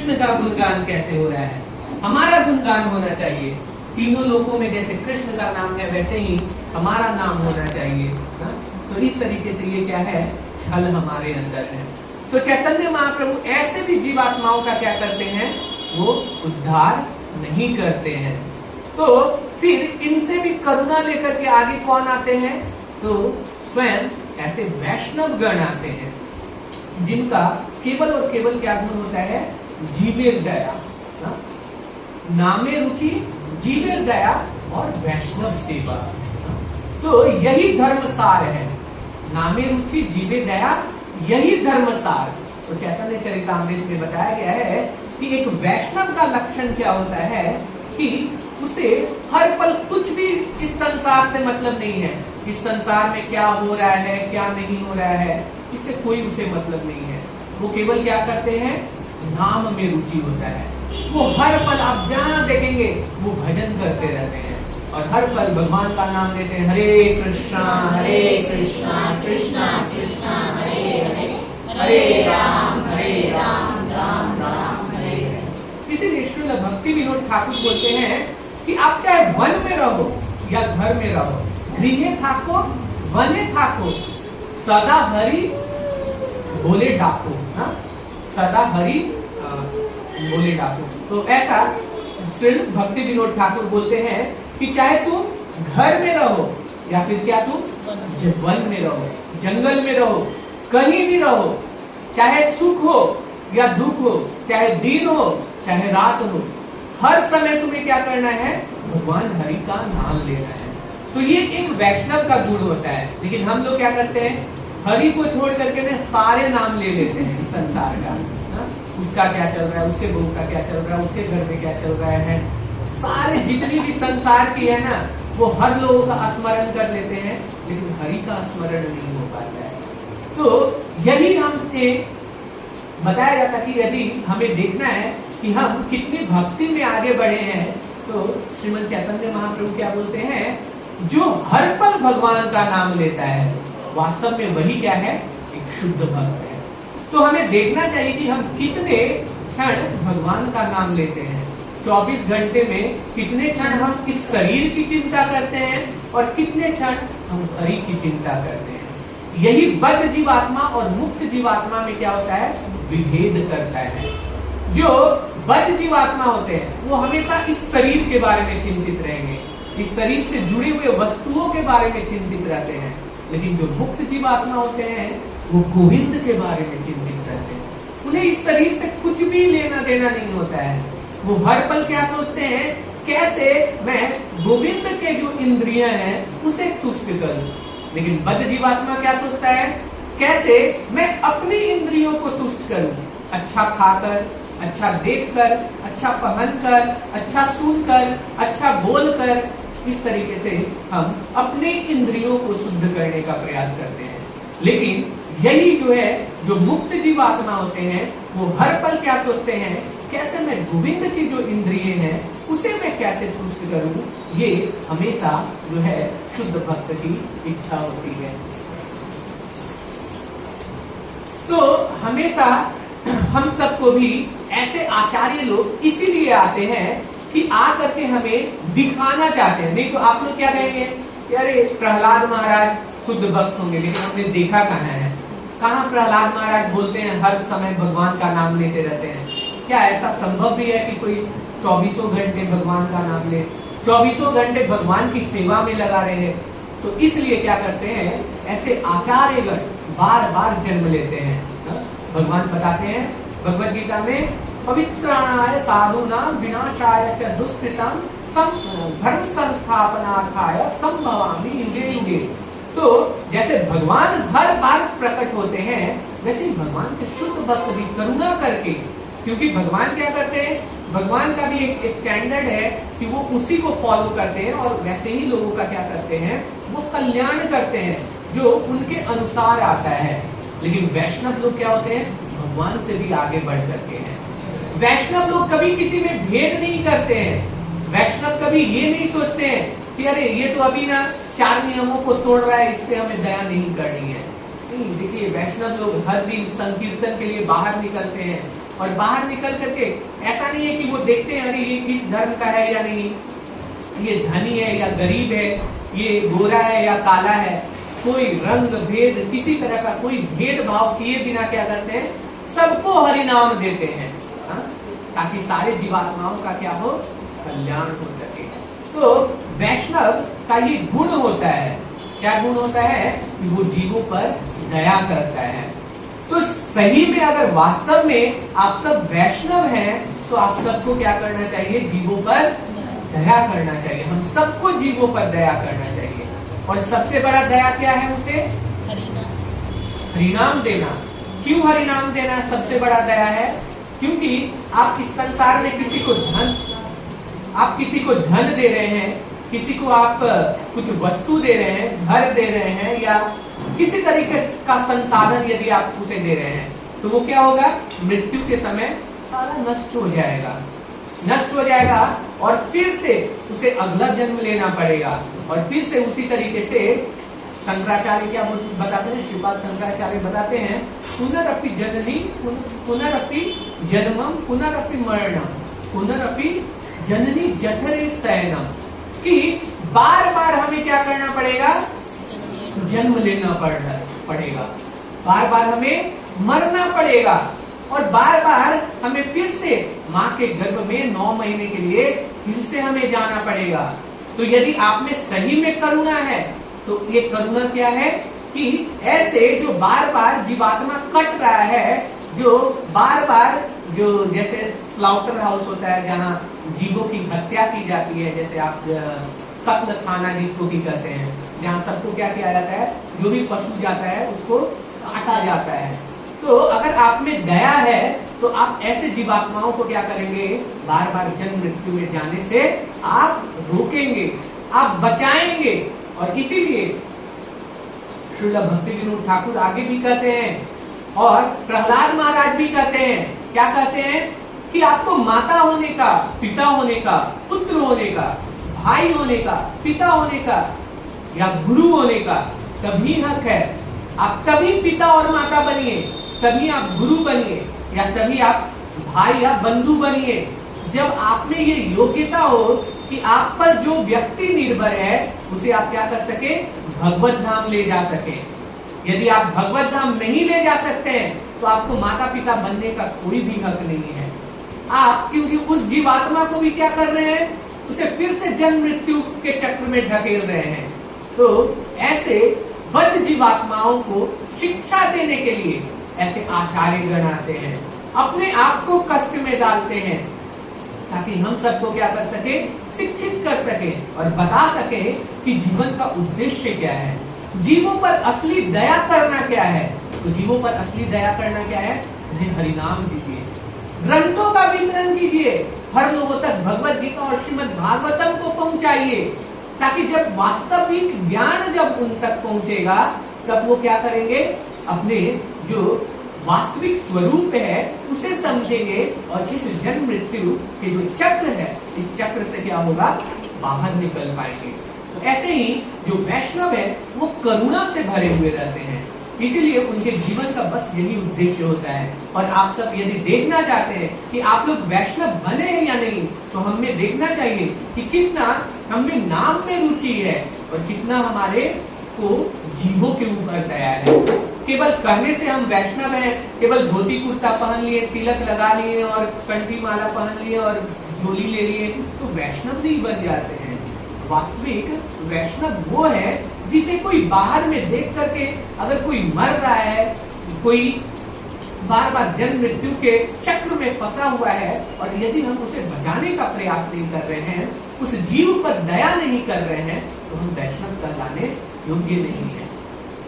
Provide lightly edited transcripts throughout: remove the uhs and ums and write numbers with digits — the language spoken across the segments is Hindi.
कृष्ण का गुणगान कैसे हो रहा है, हमारा गुणगान होना चाहिए। तीनों लोकों में जैसे कृष्ण का नाम है वैसे ही हमारा नाम होना चाहिए ना? तो इस तरीके से ये क्या है, छल हमारे अंदर है। तो चैतन्य महाप्रभु ऐसे भी जीवात्माओं का क्या करते हैं, वो उद्धार नहीं करते हैं। तो फिर इनसे भी करुणा लेकर के आगे कौन आते हैं, तो स्वयं ऐसे वैष्णव गण आते हैं जिनका केवल और केवल क्या गुण होता है, जीवे दया, नामे रुचि, जीवे दया और वैष्णव सेवा। तो यही धर्म सार है, नामे रुचि, जीवे दया, यही धर्म सार। तो चैतन्य चरितामृत में बताया गया है कि एक वैष्णव का लक्षण क्या होता है कि उसे हर पल कुछ भी इस संसार से मतलब नहीं है, इस संसार में क्या हो रहा है क्या नहीं हो रहा है इससे कोई उसे मतलब नहीं है। वो केवल क्या करते हैं, नाम में रुचि होता है। वो हर पल आप जहां देखेंगे वो भजन करते रहते हैं और हर पल भगवान का नाम लेते हैं, हरे कृष्णा कृष्णा कृष्णा हरे हरे, हरे राम राम राम हरे हरे। इसीलिए श्रील भक्ति विनोद ठाकुर बोलते हैं कि आप चाहे वन में रहो या घर में रहो, गृहे थाको वने थाको, सदा हरि बोले डाको, सदा हरि बोले डाको। तो ऐसा श्री भक्ति विनोद ठाकुर बोलते हैं कि चाहे तुम घर में रहो या फिर क्या तुम वन में रहो, जंगल में रहो, कहीं भी रहो, चाहे सुख हो या दुख हो, चाहे दिन हो चाहे रात हो, हर समय तुम्हें क्या करना है, भगवान हरि का नाम लेना है। तो ये एक वैष्णव का गुण होता है। लेकिन हम लोग क्या करते हैं, हरि को छोड़ करके ना सारे नाम ले लेते हैं इस संसार का, उसका क्या चल रहा है, उसके बहू का क्या चल रहा है, उसके घर में क्या चल रहा है, सारे जितनी भी संसार की है ना वो हर लोगों का स्मरण कर लेते हैं, लेकिन हरि का स्मरण नहीं हो पाता है। तो यही हमने बताया जाता कि यदि हमें देखना है कि हम कितनी भक्ति में आगे बढ़े हैं, तो श्रीमद् चैतन्य महाप्रभु क्या बोलते हैं, जो हर पल भगवान का नाम लेता है वास्तव में वही क्या है, एक शुद्ध भक्त है। तो हमें देखना चाहिए कि हम कितने क्षण भगवान का नाम लेते हैं। 24 घंटे में कितने क्षण हम इस शरीर की चिंता करते हैं और कितने क्षण हम हरि की चिंता करते हैं। यही बद्ध जीवात्मा और मुक्त जीवात्मा में क्या होता है, विभेद करता है। जो बद्ध जीवात्मा होते हैं वो हमेशा इस शरीर के बारे में चिंतित रहेंगे, इस शरीर से जुड़ी हुई वस्तुओं के बारे में चिंतित रहते हैं। लेकिन जो मुक्त जीवात्मा होते हैं वो गोविंद के बारे में चिंतित रहते हैं। उन्हें इस शरीर से कुछ भी लेना देना नहीं होता है। वो हर पल क्या सोचते हैं, कैसे मैं गोविंद के जो इंद्रियां हैं उसे तुष्ट करूं। लेकिन बद्ध जीवात्मा क्या सोचता है, कैसे मैं अपनी इंद्रियों को तुष्ट करूं, अच्छा खाकर, अच्छा देखकर, अच्छा पहनकर, अच्छा सुनकर, अच्छा बोलकर, इस तरीके से हम अपने इंद्रियों को शुद्ध करने का प्रयास करते हैं। लेकिन यही जो है, जो मुक्त जीवात्मा होते हैं वो हर पल क्या सोचते हैं, कैसे मैं गोविंद की जो इंद्रिय हैं उसे मैं कैसे तुष्ट करूं। ये हमेशा जो है शुद्ध भक्त की इच्छा होती है। तो हमेशा हम सबको भी ऐसे आचार्य लोग इसीलिए आते हैं कि आकर के हमें दिखाना चाहते हैं। नहीं तो आप लोग क्या कहेंगे, अरे प्रहलाद महाराज शुद्ध भक्त होंगे, लेकिन हमने देखा कहाँ है, कहाँ प्रहलाद महाराज बोलते हैं हर समय भगवान का नाम लेते रहते हैं। क्या ऐसा संभव भी है कि कोई 24 घंटे भगवान का नाम ले, 24 घंटे भगवान की सेवा में लगा रहे? तो इसलिए क्या करते हैं, ऐसे आचार्यगण बार बार जन्म लेते हैं। भगवान बताते हैं भगवद गीता में, पवित्राणाय साधूनां विनाशाय च दुष्कृतं धर्म संस्थापनार्थाय संभवामि युगे युगे। तो जैसे भगवान हर बार प्रकट होते हैं वैसे ही भगवान के शुद्ध भक्त भी करुणा करके, क्योंकि भगवान क्या करते हैं, भगवान का भी एक स्टैंडर्ड है कि वो उसी को फॉलो करते हैं और वैसे ही लोगों का क्या करते हैं, वो कल्याण करते हैं जो उनके अनुसार आता है। लेकिन वैष्णव लोग क्या होते हैं, भगवान से भी आगे बढ़ करके हैं। वैष्णव लोग कभी किसी में भेद नहीं करते हैं। वैष्णव कभी ये नहीं सोचते हैं कि अरे ये तो अभी ना 4 नियमों को तोड़ रहा है, इस पे हमें दया नहीं करनी है। नहीं, देखिए वैष्णव लोग हर दिन संकीर्तन के लिए बाहर निकलते हैं, और बाहर निकल करके ऐसा नहीं है कि वो देखते हैं अरे ये किस धर्म का है या नहीं, ये धनी है या गरीब है, ये गोरा है या काला है, कोई रंग भेद किसी तरह का कोई भेदभाव किए बिना क्या करते हैं, सबको हरि नाम देते हैं, ताकि सारे जीवात्माओं का क्या हो, कल्याण हो सके। तो वैष्णव का ये गुण होता है, क्या गुण होता है कि वो जीवों पर दया करता है। तो सही में अगर वास्तव में आप सब वैष्णव हैं तो आप सबको क्या करना चाहिए, जीवों पर दया करना चाहिए। हम सबको जीवों पर दया करना चाहिए। और सबसे बड़ा दया क्या है, उसे हरिनाम देना। क्यों हरिनाम देना सबसे बड़ा दया है? क्योंकि आप इस संसार में किसी को धन दे रहे हैं, किसी को आप कुछ वस्तु दे रहे हैं, घर दे रहे हैं, या किसी तरीके का संसाधन यदि आप उसे दे रहे हैं, तो वो क्या होगा, मृत्यु के समय सारा नष्ट हो जाएगा और फिर से उसे अगला जन्म लेना पड़ेगा। और फिर से उसी तरीके से शंकराचार्य क्या बताते हैं, श्रीपाद शंकराचार्य बताते हैं, पुनरपि जननी पुनरपि जन्मम पुनरपि मरणम पुनरपि जननी जठरे शयनम, कि बार बार हमें क्या करना पड़ेगा, जन्म लेना पड़ेगा, बार बार हमें मरना पड़ेगा, और बार बार हमें फिर से माँ के गर्भ में 9 महीने के लिए फिर से हमें जाना पड़ेगा। तो यदि आप में सही में करुणा है तो ये करुणा क्या है कि ऐसे जो बार बार जीवात्मा कट रहा है, जो बार बार जो जैसे स्लाउटर हाउस होता है जहाँ जीवों की हत्या की जाती है, जैसे आप कत्ल खाना जिसको भी कहते हैं, जहाँ सबको क्या किया जाता है, जो भी पशु जाता है उसको काटा जाता है। तो अगर आप में दया है तो आप ऐसे जीवात्माओं को क्या करेंगे, बार बार जन्म मृत्यु में जाने से आप रोकेंगे, आप बचाएंगे। और इसीलिए श्रील भक्ति विनोद ठाकुर आगे भी कहते हैं, और प्रहलाद महाराज भी कहते हैं, क्या कहते हैं कि आपको माता होने का, पिता होने का, पुत्र होने का, भाई होने का, पिता होने का या गुरु होने का तभी हक है। आप तभी पिता और माता बनिए, तभी आप गुरु बनिए, या तभी आप भाई या बंधु बनिए, जब आप में ये योग्यता हो कि आप पर जो व्यक्ति निर्भर है उसे आप क्या कर सके, भगवत धाम ले जा सके। यदि आप भगवत धाम नहीं ले जा सकते हैं तो आपको माता पिता बनने का कोई भी हक नहीं है। आप क्योंकि उस जीवात्मा को भी क्या कर रहे हैं, उसे फिर से जन्म मृत्यु के चक्र में ढकेल रहे हैं। तो ऐसे बद्ध जीवात्माओं को शिक्षा देने के लिए ऐसे आचार्य गण आते हैं, अपने आप को कष्ट में डालते हैं, ताकि हम सबको क्या कर सके, शिक्षित कर सके और बता सके कि जीवन का उद्देश्य क्या है, जीवों पर असली दया करना क्या है। तो जीवों पर असली दया करना क्या है, उन्हें हरिनाम दीजिए, ग्रंथों का वितरण कीजिए, हर लोगों तक भगवत गीता और श्रीमद् भागवतम को पहुंचाइए, ताकि जब वास्तविक ज्ञान जब उन तक पहुंचेगा तब वो क्या करेंगे, अपने जो वास्तविक स्वरूप है उसे समझेंगे और इस जन्म मृत्यु के जो चक्र है, इस चक्र से क्या होगा, बाहर निकल पाएंगे। तो ऐसे ही जो वैष्णव है वो करुणा से भरे हुए रहते हैं, इसीलिए उनके जीवन का बस यही उद्देश्य होता है। और आप सब यदि देखना चाहते हैं कि आप लोग वैष्णव बने हैं या नहीं, तो हमें देखना चाहिए कि कितना हमें नाम में रुचि है और कितना हमारे को जीवों के ऊपर दया है। केवल कहने से हम वैष्णव हैं, केवल धोती कुर्ता पहन लिए, तिलक लगा लिए और कंठी माला पहन लिए और झोली ले लिए तो वैष्णव नहीं बन जाते हैं। वास्तविक वैष्णव वो है जिसे कोई बाहर में देख करके, अगर कोई मर रहा है, कोई बार बार जन्म मृत्यु के चक्र में फंसा हुआ है, और यदि हम उसे बचाने का प्रयास नहीं कर रहे हैं, उस जीव पर दया नहीं कर रहे हैं, तो हम वैष्णव कहलाने योग्य नहीं है।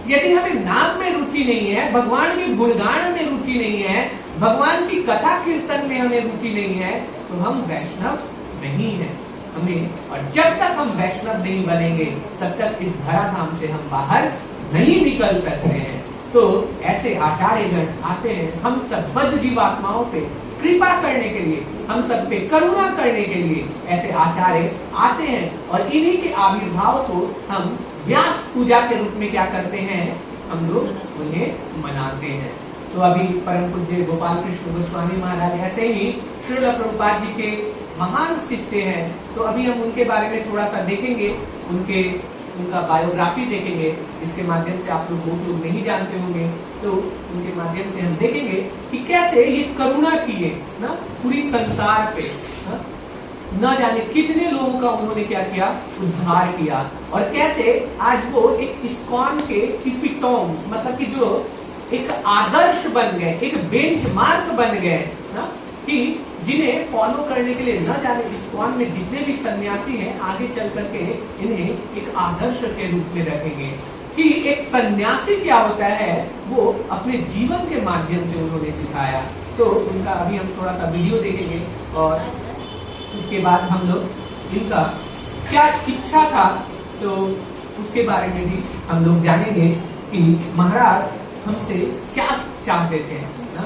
यदि हमें नाम में रुचि नहीं है, भगवान के गुणगान में रुचि नहीं है, भगवान की कथा कीर्तन में हमें रुचि नहीं है, तो हम वैष्णव नहीं है। हमें, और जब तक हम वैष्णव नहीं बनेंगे तब तक इस धराधाम से हम बाहर नहीं निकल सकते हैं। तो ऐसे आचार्यगण आते हैं हम सब बद्ध जीवात्माओं पे कृपा करने के लिए, हम सब पे करुणा करने के लिए ऐसे आचार्य आते हैं, और इन्हीं के आविर्भाव को हम व्यास पूजा के रूप में क्या करते हैं, हम लोग उन्हें मनाते हैं। तो तो अभी परम पूज्य गोपाल कृष्ण गोस्वामी महाराज ऐसे ही श्रील प्रभुपाद जी के महान शिष्य हैं। तो अभी हम उनके बारे में थोड़ा सा देखेंगे, उनका बायोग्राफी देखेंगे। इसके माध्यम से आप लोग बहुत लोग नहीं जानते होंगे, तो उनके माध्यम से हम देखेंगे कि कैसे ये करुणा किए ना पूरी संसार पे, न जाने कितने लोगों का उन्होंने क्या किया, उद्धार किया। और कैसे आज वो एक इस्कॉन के इपिटोम, मतलब कि जो एक आदर्श बन गए, एक बेंचमार्क बन गए ना, कि जिन्हें फॉलो करने के लिए न जाने इस्कॉन में जितने भी सन्यासी हैं आगे चल करके इन्हें एक आदर्श के रूप में रखेंगे कि एक सन्यासी क्या होता है, वो अपने जीवन के माध्यम से उन्होंने सिखाया। तो उनका अभी हम थोड़ा सा वीडियो देखेंगे और उसके बाद हम लोग इनका क्या इच्छा था तो उसके बारे में भी हम लोग जानेंगे कि महाराज हमसे क्या चाहते थे ना,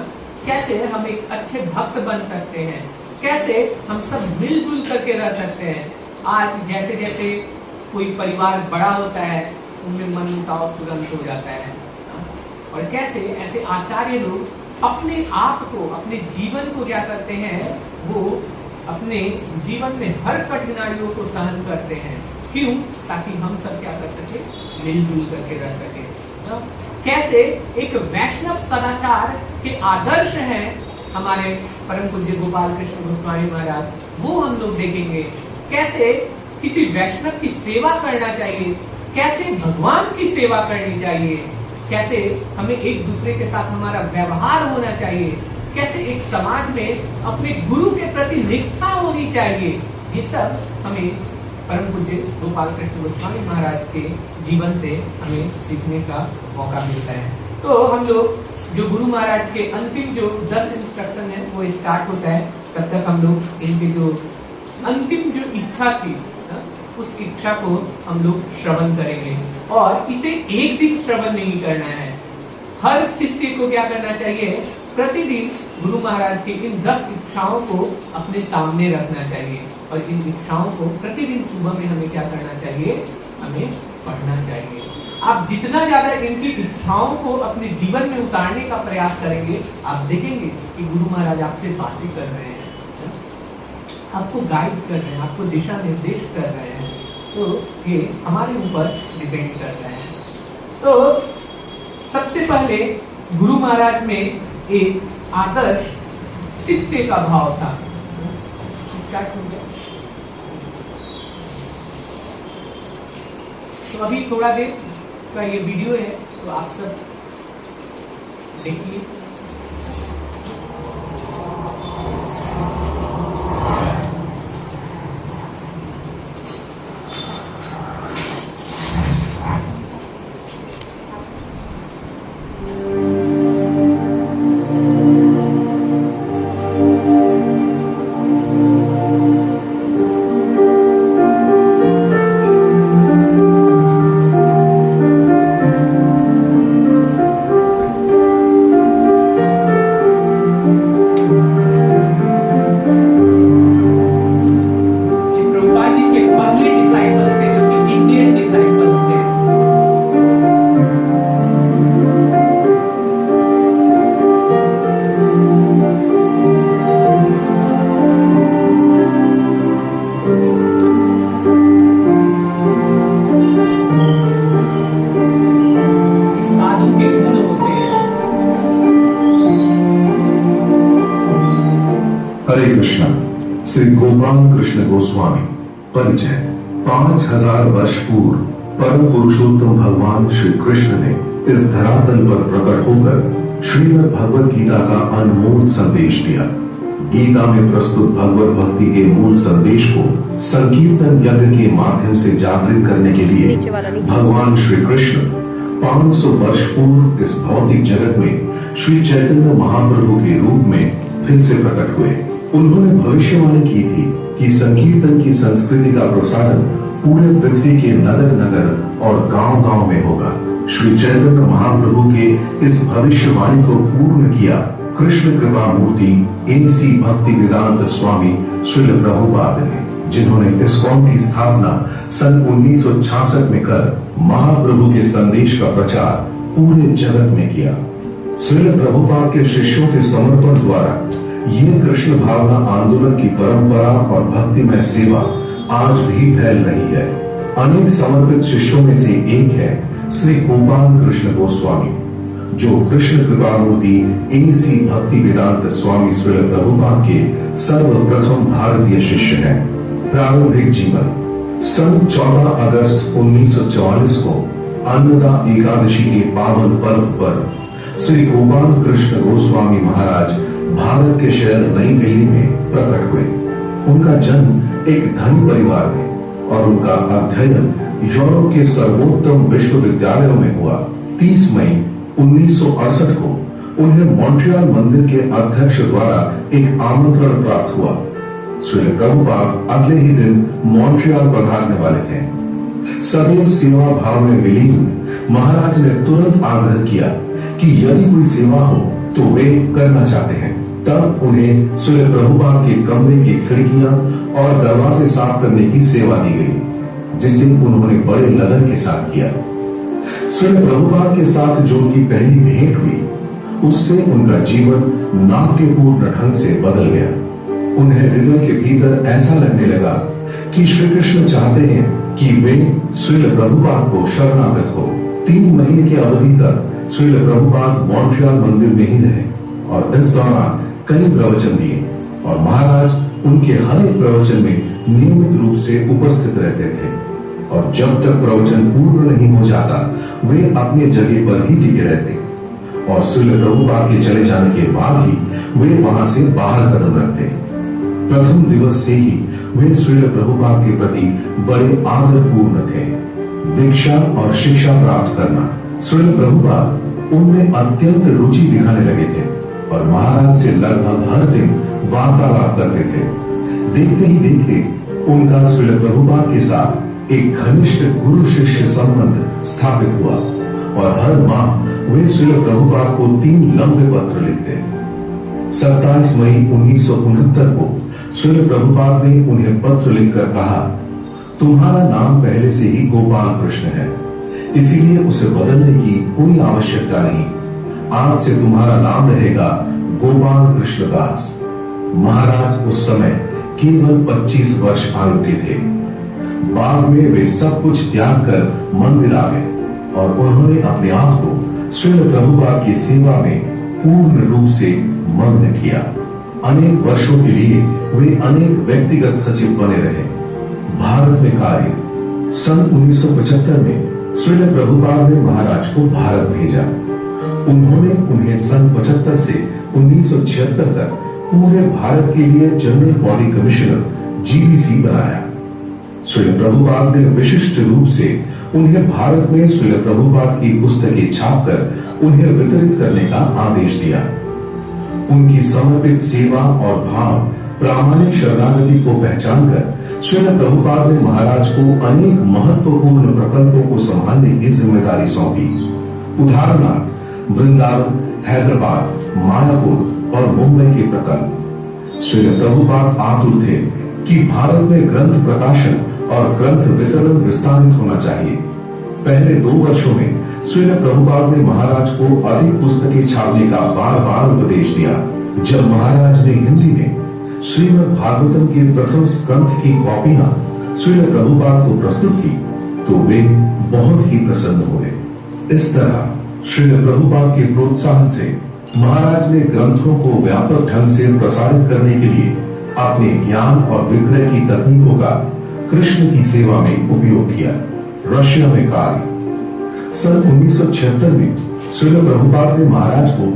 कैसे हम एक अच्छे भक्त बन सकते हैं, कैसे हम सब मिलजुल करके रह सकते हैं। आज जैसे जैसे कोई परिवार बड़ा होता है उनमें मनमुटाव तुरंत हो जाता है, और कैसे ऐसे आचार्य लोग अपने आप को, अपने जीवन को क्या करते हैं, वो अपने जीवन में हर कठिनाइयों को सहन करते हैं। क्यों? ताकि हम सब क्या कर सके, मिलजुल करके रह सके। कैसे एक वैष्णव सदाचार के आदर्श हैं हमारे परम पूज्य गोपाल कृष्ण गोस्वामी महाराज, वो हम लोग देखेंगे। कैसे किसी वैष्णव की सेवा करना चाहिए, कैसे भगवान की सेवा करनी चाहिए, कैसे हमें एक दूसरे के साथ हमारा व्यवहार होना चाहिए, कैसे एक समाज में अपने गुरु के प्रति निष्ठा होनी चाहिए। ये सब हमें परम पूज्य गोपाल कृष्ण गोस्वामी महाराज के जीवन से हमें सीखने का मौका मिलता है। तो हम लोग जो गुरु महाराज के अंतिम जो 10 इंस्ट्रक्शन है वो स्टार्ट होता है, तब तक हम लोग इनके जो अंतिम जो इच्छा थी उस इच्छा को हम लोग श्रवण करेंगे। और इसे एक दिन श्रवण नहीं करना है, हर शिष्य को क्या करना चाहिए, प्रतिदिन गुरु महाराज की इन 10 इच्छाओं को अपने सामने रखना चाहिए। और इन इच्छाओं को प्रतिदिन सुबह में हमें क्या करना चाहिए, हमें पढ़ना चाहिए। आप जितना ज्यादा इनकी इच्छाओं को अपने जीवन में उतारने का प्रयास करेंगे, आप देखेंगे कि गुरु महाराज आपसे बातें कर रहे हैं, आपको गाइड कर रहे हैं, आपको दिशा निर्देश कर रहे हैं। तो ये हमारे ऊपर डिपेंड करता है। तो सबसे पहले गुरु महाराज में एक आदर्श शिष्य का भाव था। स्टार्ट हो गया। तो अभी थोड़ा देर का ये वीडियो है, तो आप सब देखिए। श्री गोपाल कृष्ण गोस्वामी। परिचय। 5000 वर्ष पूर्व परम पुरुषोत्तम भगवान श्री कृष्ण ने इस धरातल पर प्रकट होकर श्रीमद् भगवद गीता का अनमोल संदेश दिया। गीता में प्रस्तुत भगवत भक्ति के मूल संदेश को संकीर्तन यज्ञ के माध्यम से जागृत करने के लिए भगवान श्री कृष्ण 500 वर्ष पूर्व इस भौतिक जगत में श्री चैतन्य महाप्रभु के रूप में फिर से प्रकट हुए। उन्होंने भविष्यवाणी की थी कि संकीर्तन की संस्कृति का प्रसारण पूरे पृथ्वी के नगर नगर और गांव गांव में होगा। श्री चैतन्य महाप्रभु के इस भविष्यवाणी को पूर्ण किया कृष्ण कृपा मूर्ति एसी भक्ति वेदांत स्वामी श्रील प्रभुपाद ने, जिन्होंने इस्कॉन की स्थापना सन 1966 में कर महाप्रभु के संदेश का प्रचार पूरे जगत में किया। श्रील प्रभुपाद के शिष्यों के समर्पण द्वारा ये कृष्ण भावना आंदोलन की परंपरा और भक्तिमय सेवा आज भी फैल रही है। अनेक समर्पित शिष्यों में से एक है श्री गोपाल कृष्ण गोस्वामी, जो कृष्ण कृपामूर्ति AC भक्ति वेदांत स्वामी श्रील प्रभुपाद के सर्वप्रथम भारतीय शिष्य हैं। प्रारंभिक जीवन सन 14 अगस्त 1944 को अन्नदा एकादशी के पावन पर्व पर श्री गोपाल कृष्ण गोस्वामी महाराज भारत के शहर नई दिल्ली में प्रकट हुए। उनका जन्म एक धनी परिवार में और उनका अध्ययन यूरोप के सर्वोत्तम विश्वविद्यालयों में हुआ। 30 मई 1968 को उन्हें मॉन्ट्रियल मंदिर के अध्यक्ष द्वारा एक आमंत्रण प्राप्त हुआ। श्री प्रभुपाद अगले ही दिन मॉन्ट्रियल पधारने वाले थे। सदैव सेवा भाव में विलीन महाराज ने तुरंत आग्रह किया कि यदि कोई सेवा हो तो वे करना चाहते हैं। तब उन्हें श्री प्रभुपाद के कमरे की खिड़कियां और दरवाजे साफ करने की सेवा दी गई, जिसे उन्होंने बड़े लगन के साथ किया। श्री प्रभुपाद के साथ जो उनकी पहली भेंट हुई, उससे उनका जीवन नाट्यपूर्ण ढंग से बदल गया। उन्हें हृदय के भीतर ऐसा लगने लगा कि श्री कृष्ण चाहते हैं कि वे श्रील प्रभुपाद को शरणागत हो। 3 महीने की अवधि तक श्रील प्रभुपाद मॉन्ट्रियल मंदिर में ही रहे और इस दौरान कई प्रवचन दिए और महाराज उनके हर एक प्रवचन में नियमित रूप से उपस्थित रहते थे और जब तक प्रवचन पूर्ण नहीं हो जाता वे अपने जगह पर ही टिके रहते और श्रील प्रभुपाद के चले जाने के बाद ही वे वहां से बाहर कदम रखते। प्रथम दिवस से ही वे श्रील प्रभुपाद के प्रति बड़े आदरपूर्ण थे। दीक्षा और शिक्षा प्राप्त करना श्रील प्रभुपाद उनमें अत्यंत रुचि दिखाने लगे थे और महाराज से लगभग हर दिन वार्तालाप करते थे। देखते ही देखते उनका श्रील प्रभुपाद के साथ एक घनिष्ठ गुरु शिष्य संबंध स्थापित हुआ और हर माह वे श्रील प्रभुपाद को 3 लंबे पत्र लिखते। 27 मई 1969 को श्रील प्रभुपाद ने उन्हें पत्र लिखकर कहा, तुम्हारा नाम पहले से ही गोपाल कृष्ण है, इसीलिए उसे बदलने की कोई आवश्यकता नहीं। आज से तुम्हारा नाम रहेगा गोपाल कृष्ण दास। महाराज उस समय केवल 25 वर्ष आयु के थे। बाद में वे सब कुछ त्याग कर मंदिर आ गए और उन्होंने अपने आप को श्रील प्रभुपाद की सेवा में पूर्ण रूप से मग्न किया। अनेक वर्षों के लिए वे अनेक व्यक्तिगत सचिव बने रहे। भारत में कार्य सन 1975 में श्रील प्रभुपाद ने महाराज को भारत भेजा। उन्होंने उन्हें सन 75 से 1976 तक पूरे भारत के लिए जनरल बॉडी कमिश्नर GBC बनाया। श्रील प्रभुपाद ने विशिष्ट रूप से उन्हें भारत में श्रील प्रभुपाद की पुस्तकें छापकर उन्हें वितरित करने का आदेश दिया। उनकी समर्पित सेवा और भाव प्रामाणिक शरणागति को पहचानकर श्रील प्रभुपाद ने महाराज को अनेक महत्वपूर्ण प्रकल्पों को संभालने की जिम्मेदारी सौंपी। उदाहरणार्थ वृंदावन, हैदराबाद, मायापुर और मुंबई के प्रकल्प। श्रील प्रभुपाद आतुर थे कि भारत में ग्रंथ प्रकाशन और ग्रंथ वितरण विस्तारित होना चाहिए। पहले 2 वर्षों में श्रील प्रभुपाद ने महाराज को अधिक पुस्तकें छापने का बार बार उपदेश दिया। जब महाराज ने हिंदी में श्रीमद् भागवतम के प्रथम स्कंध की कॉपियां श्रील प्रभुपाद को प्रस्तुत की तो वे बहुत ही प्रसन्न हुए। इस तरह श्रील प्रभुपाद के प्रोत्साहन से महाराज ने ग्रंथों को व्यापक ढंग से प्रसारित करने के लिए अपने ज्ञान और विक्रय की तकनीकों का कृष्ण की सेवा में उपयोग किया। रशिया में कार्य सन 1976 में श्रील प्रभुपाद ने महाराज को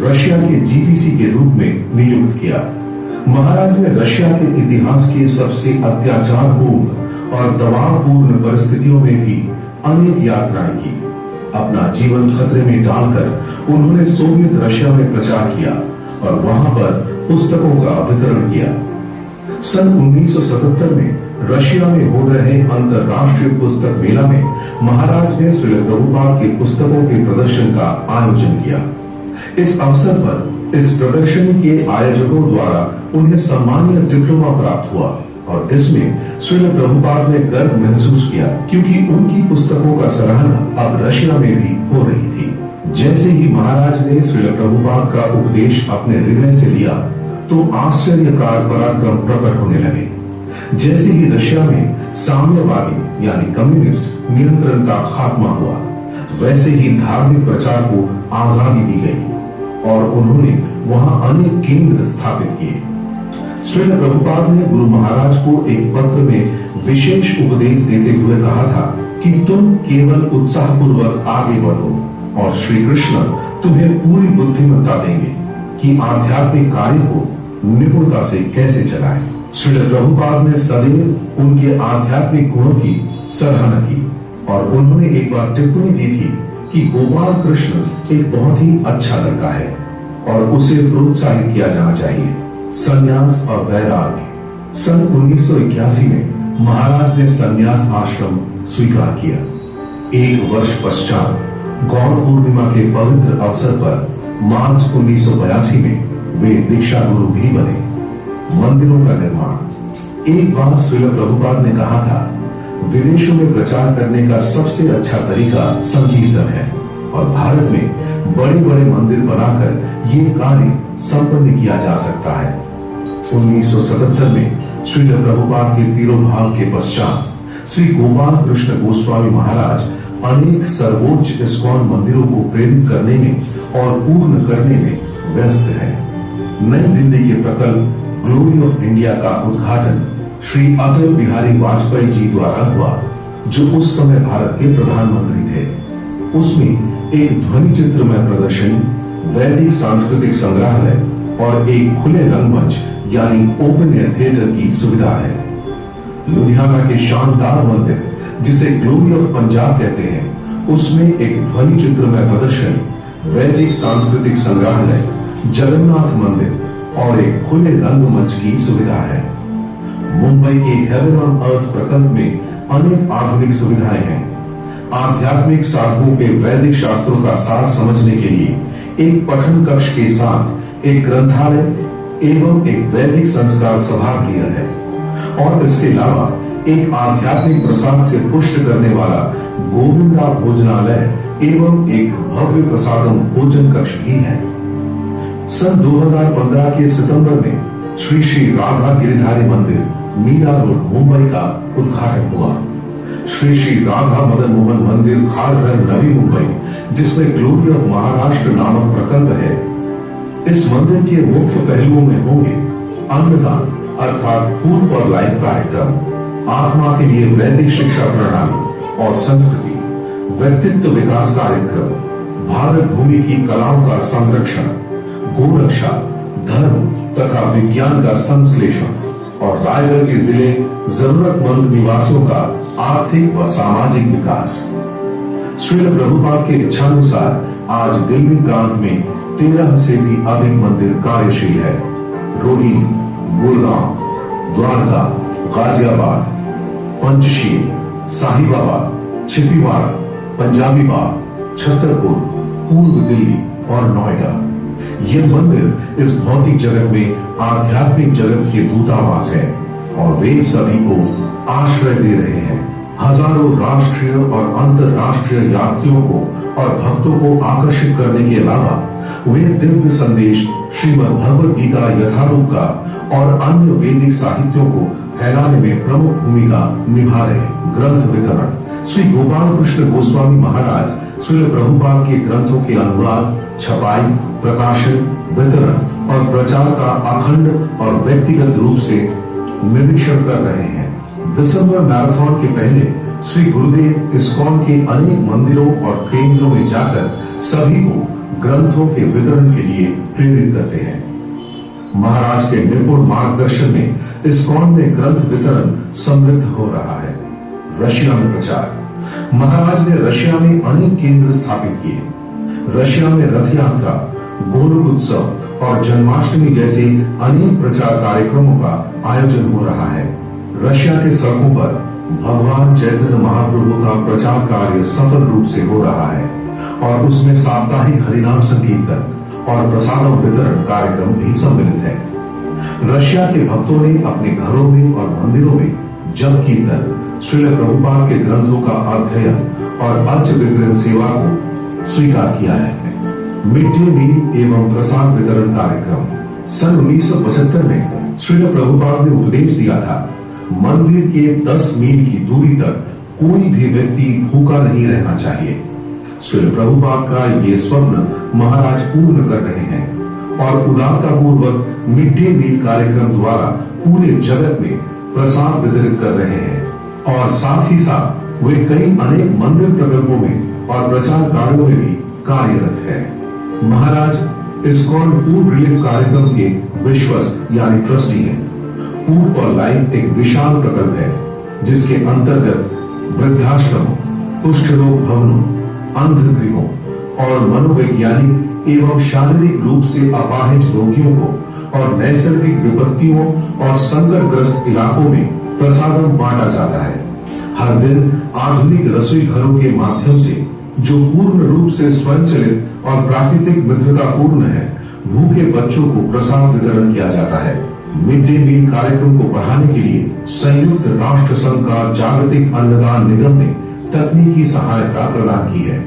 रशिया के GBC के रूप में नियुक्त किया। महाराज ने रशिया के इतिहास के सबसे अत्याचारपूर्ण और दबावपूर्ण परिस्थितियों में भी अनेक यात्राएं की। अपना जीवन खतरे में डालकर उन्होंने सोवियत रशिया में प्रचार किया और वहां पर पुस्तकों का वितरण किया। सन 1977 में रशिया में हो रहे अंतर्राष्ट्रीय पुस्तक मेला में महाराज ने श्रील प्रभुपाद की पुस्तकों के प्रदर्शन का आयोजन किया। इस अवसर पर इस प्रदर्शनी के आयोजकों द्वारा उन्हें सम्मानीय डिप्लोमा प्राप्त हुआ और इसमें श्रील प्रभुपाद ने गर्व महसूस किया क्योंकि उनकी पुस्तकों का सराहना अब रशिया में भी हो रही थी। जैसे ही महाराज ने श्रील प्रभुपाद का उपदेश अपने हृदय से लिया तो आश्चर्यकार पराक्रम प्रकट होने लगे। जैसे ही रशिया में साम्यवादी यानी कम्युनिस्ट नियंत्रण का खात्मा हुआ, वैसे ही धार्मिक प्रचार को आजादी दी गई और उन्होंने वहां अनेक केंद्र स्थापित किए। श्रील प्रभुपाद ने गुरु महाराज को एक पत्र में विशेष उपदेश देते हुए कहा था कि तुम केवल उत्साहपूर्वक आगे बढ़ो और श्री कृष्ण तुम्हें पूरी बुद्धिमत्ता देंगे कि आध्यात्मिक कार्य को निपुणता से कैसे चलाएं। श्रील प्रभुपाद ने सदैव उनके आध्यात्मिक गुणों की सराहना की और उन्होंने एक बार टिप्पणी दी थी कि गोपाल कृष्ण एक बहुत ही अच्छा लड़का है और उसे प्रोत्साहित किया जाना चाहिए। संन्यास और वैराग्य। सन 1981 में महाराज ने संन्यास आश्रम स्वीकार किया। एक वर्ष पश्चात गौर पूर्णिमा के पवित्र अवसर पर मार्च 1982 में वे दीक्षा गुरु भी बने। मंदिरों का निर्माण। एक बार श्रील प्रभुपाद ने कहा था, विदेशों में प्रचार करने का सबसे अच्छा तरीका संकीर्तन है और भारत में बड़े बड़े मंदिर बनाकर ये कार्य संपन्न किया जा सकता है। 1977 में श्रील प्रभुपाद के तिरोभाव के पश्चात श्री गोपाल कृष्ण गोस्वामी महाराज अनेक सर्वोच्च इस्कॉन मंदिरों को प्रेरित करने में और पूर्ण करने में व्यस्त है। नई दिल्ली के प्रकल्प ग्लोरी ऑफ इंडिया का उद्घाटन श्री अटल बिहारी वाजपेयी जी द्वारा हुआ, जो उस समय भारत के प्रधानमंत्री थे। उसमें एक ध्वनि चित्रमय प्रदर्शनी, वैदिक सांस्कृतिक संग्रहालय और एक खुले रंगमंच यानी ओपन एयर थिएटर की सुविधा है। लुधियाना के शानदार मंदिर जिसे ग्लोरी ऑफ पंजाब कहते हैं, उसमें एक ध्वनि चित्रमय प्रदर्शनी, वैदिक सांस्कृतिक संग्रहालय, जगन्नाथ मंदिर और एक खुले रंगमंच की सुविधा है। मुंबई के हेवन ऑन अर्थ प्रकल्प में अनेक आधुनिक सुविधाएं हैं। आध्यात्मिक साधकों के वैदिक शास्त्रों का सार समझने के लिए एक पठन कक्ष के साथ एक ग्रंथालय एवं एक वैदिक संस्कार सभागृह है और इसके अलावा एक आध्यात्मिक प्रसाद से पुष्ट करने वाला गोविंदा भोजनालय एवं एक भव्य प्रसादम भोजन कक्ष भी है। सन 2015 के सितंबर में श्री श्री राधा गिरिधारी मंदिर मीरा रोड मुंबई का उद्घाटन हुआ। श्री श्री राधा मदन मोहन मंदिर खारघर नवी मुंबई, जिसमें ग्लोरी ऑफ महाराष्ट्र नामक प्रकल्प है। इस मंदिर के मुख्य पहलुओं में होंगे अन्नदान अर्थात फूड फॉर लाइफ कार्यक्रम, आत्मा के लिए वैदिक शिक्षा प्रणाली और संस्कृति, व्यक्तित्व विकास कार्यक्रम, भारत भूमि की कलाओं का संरक्षण, गोरक्षा, धर्म तथा विज्ञान का संश्लेषण और रायगढ़ के जिले जरूरतमंद निवासियों का आर्थिक व सामाजिक विकास। श्रील प्रभुपाद के इच्छानुसार आज दिल्ली प्रांत में 13 से भी अधिक मंदिर कार्यशील है। रोहिणी, गुड़गांव, द्वारका, गाजियाबाद, पंचशील, साहिबाबाद, छिपीवाड़ा, पंजाबी बाग, छतरपुर, पूर्व दिल्ली और नोएडा। ये मंदिर इस भौतिक जगत में आध्यात्मिक जगत के दूतावास है और वे सभी को आश्रय दे रहे हैं। हजारों राष्ट्रीय और अंतर्राष्ट्रीय यात्रियों को और भक्तों को आकर्षित करने के अलावा वे दिव्य संदेश श्रीमद् भगवद गीता यथारूप का और अन्य वैदिक साहित्यों को फैलाने में प्रमुख भूमिका निभा रहे हैं। ग्रंथ वितरण। श्री गोपाल कृष्ण गोस्वामी महाराज श्रील प्रभुपाद के ग्रंथों के अनुवाद, छपाई, प्रकाशन, वितरण और प्रचार का अखंड और व्यक्तिगत रूप से निरीक्षण कर रहे हैं। दिसंबर मैराथन के पहले श्री गुरुदेव इस्कॉन के अनेक मंदिरों और केंद्रों में जाकर सभी को ग्रंथों के वितरण के लिए प्रेरित करते हैं। महाराज के निपुण मार्गदर्शन में इस्कॉन में ग्रंथ वितरण समृद्ध हो रहा है। रशिया में प्रचार। महाराज ने रशिया में अनेक केंद्र स्थापित किए। रशिया में रथ यात्रा, गोलोक उत्सव और जन्माष्टमी जैसे अनेक प्रचार कार्यक्रमों का आयोजन हो रहा है। रशिया के सड़कों पर भगवान चैतन्य महाप्रभु का प्रचार कार्य सफल रूप से हो रहा है और उसमें साप्ताहिक हरिनाम संकीर्तन और प्रसाद वितरण कार्यक्रम भी सम्मिलित है। रशिया के भक्तों ने अपने घरों में और मंदिरों में जप कीर्तन, श्रील प्रभुपाद के ग्रंथों का अध्ययन और अर्च विग्रह सेवा को स्वीकार किया है। मिड डे मील एवं प्रसाद वितरण कार्यक्रम सन 1975 में श्रील प्रभुपाद ने उपदेश दिया था, मंदिर के 10 मील की दूरी तक कोई भी व्यक्ति भूखा नहीं रहना चाहिए। श्रील प्रभुपाद का ये स्वप्न महाराज पूर्ण कर रहे हैं और उदारता पूर्वक मिड डे मील कार्यक्रम द्वारा पूरे जगत में प्रसाद वितरित कर रहे हैं और साथ ही साथ वे कई अनेक मंदिर प्रकल्पों में और प्रचार कार्यों में भी कार्यरत है। महाराज इस्कॉन फूड रिलीफ कार्यक्रम के विश्वस्त यानी ट्रस्टी हैं। फूड फॉर लाइफ एक विशाल प्रकल्प है जिसके अंतर्गत वृद्धाश्रमों, कुष्ठ रोग भवनों, अंधगृहों और मनोवैज्ञानिक एवं शारीरिक रूप से अपाहिज रोगियों को और नैसर्गिक विपत्तियों और संकटग्रस्त इलाकों में प्रसादम बांटा जाता है। हर दिन आधुनिक रसोई घरों के माध्यम से जो पूर्ण रूप से स्वयंचलित और प्राकृतिक मित्रतापूर्ण है, भूखे बच्चों को प्रसाद वितरण किया जाता है। मिड डे मील कार्यक्रम को बढ़ाने के लिए संयुक्त राष्ट्र संघ का जागतिक अन्नदान निगम ने तकनीकी सहायता प्रदान की है।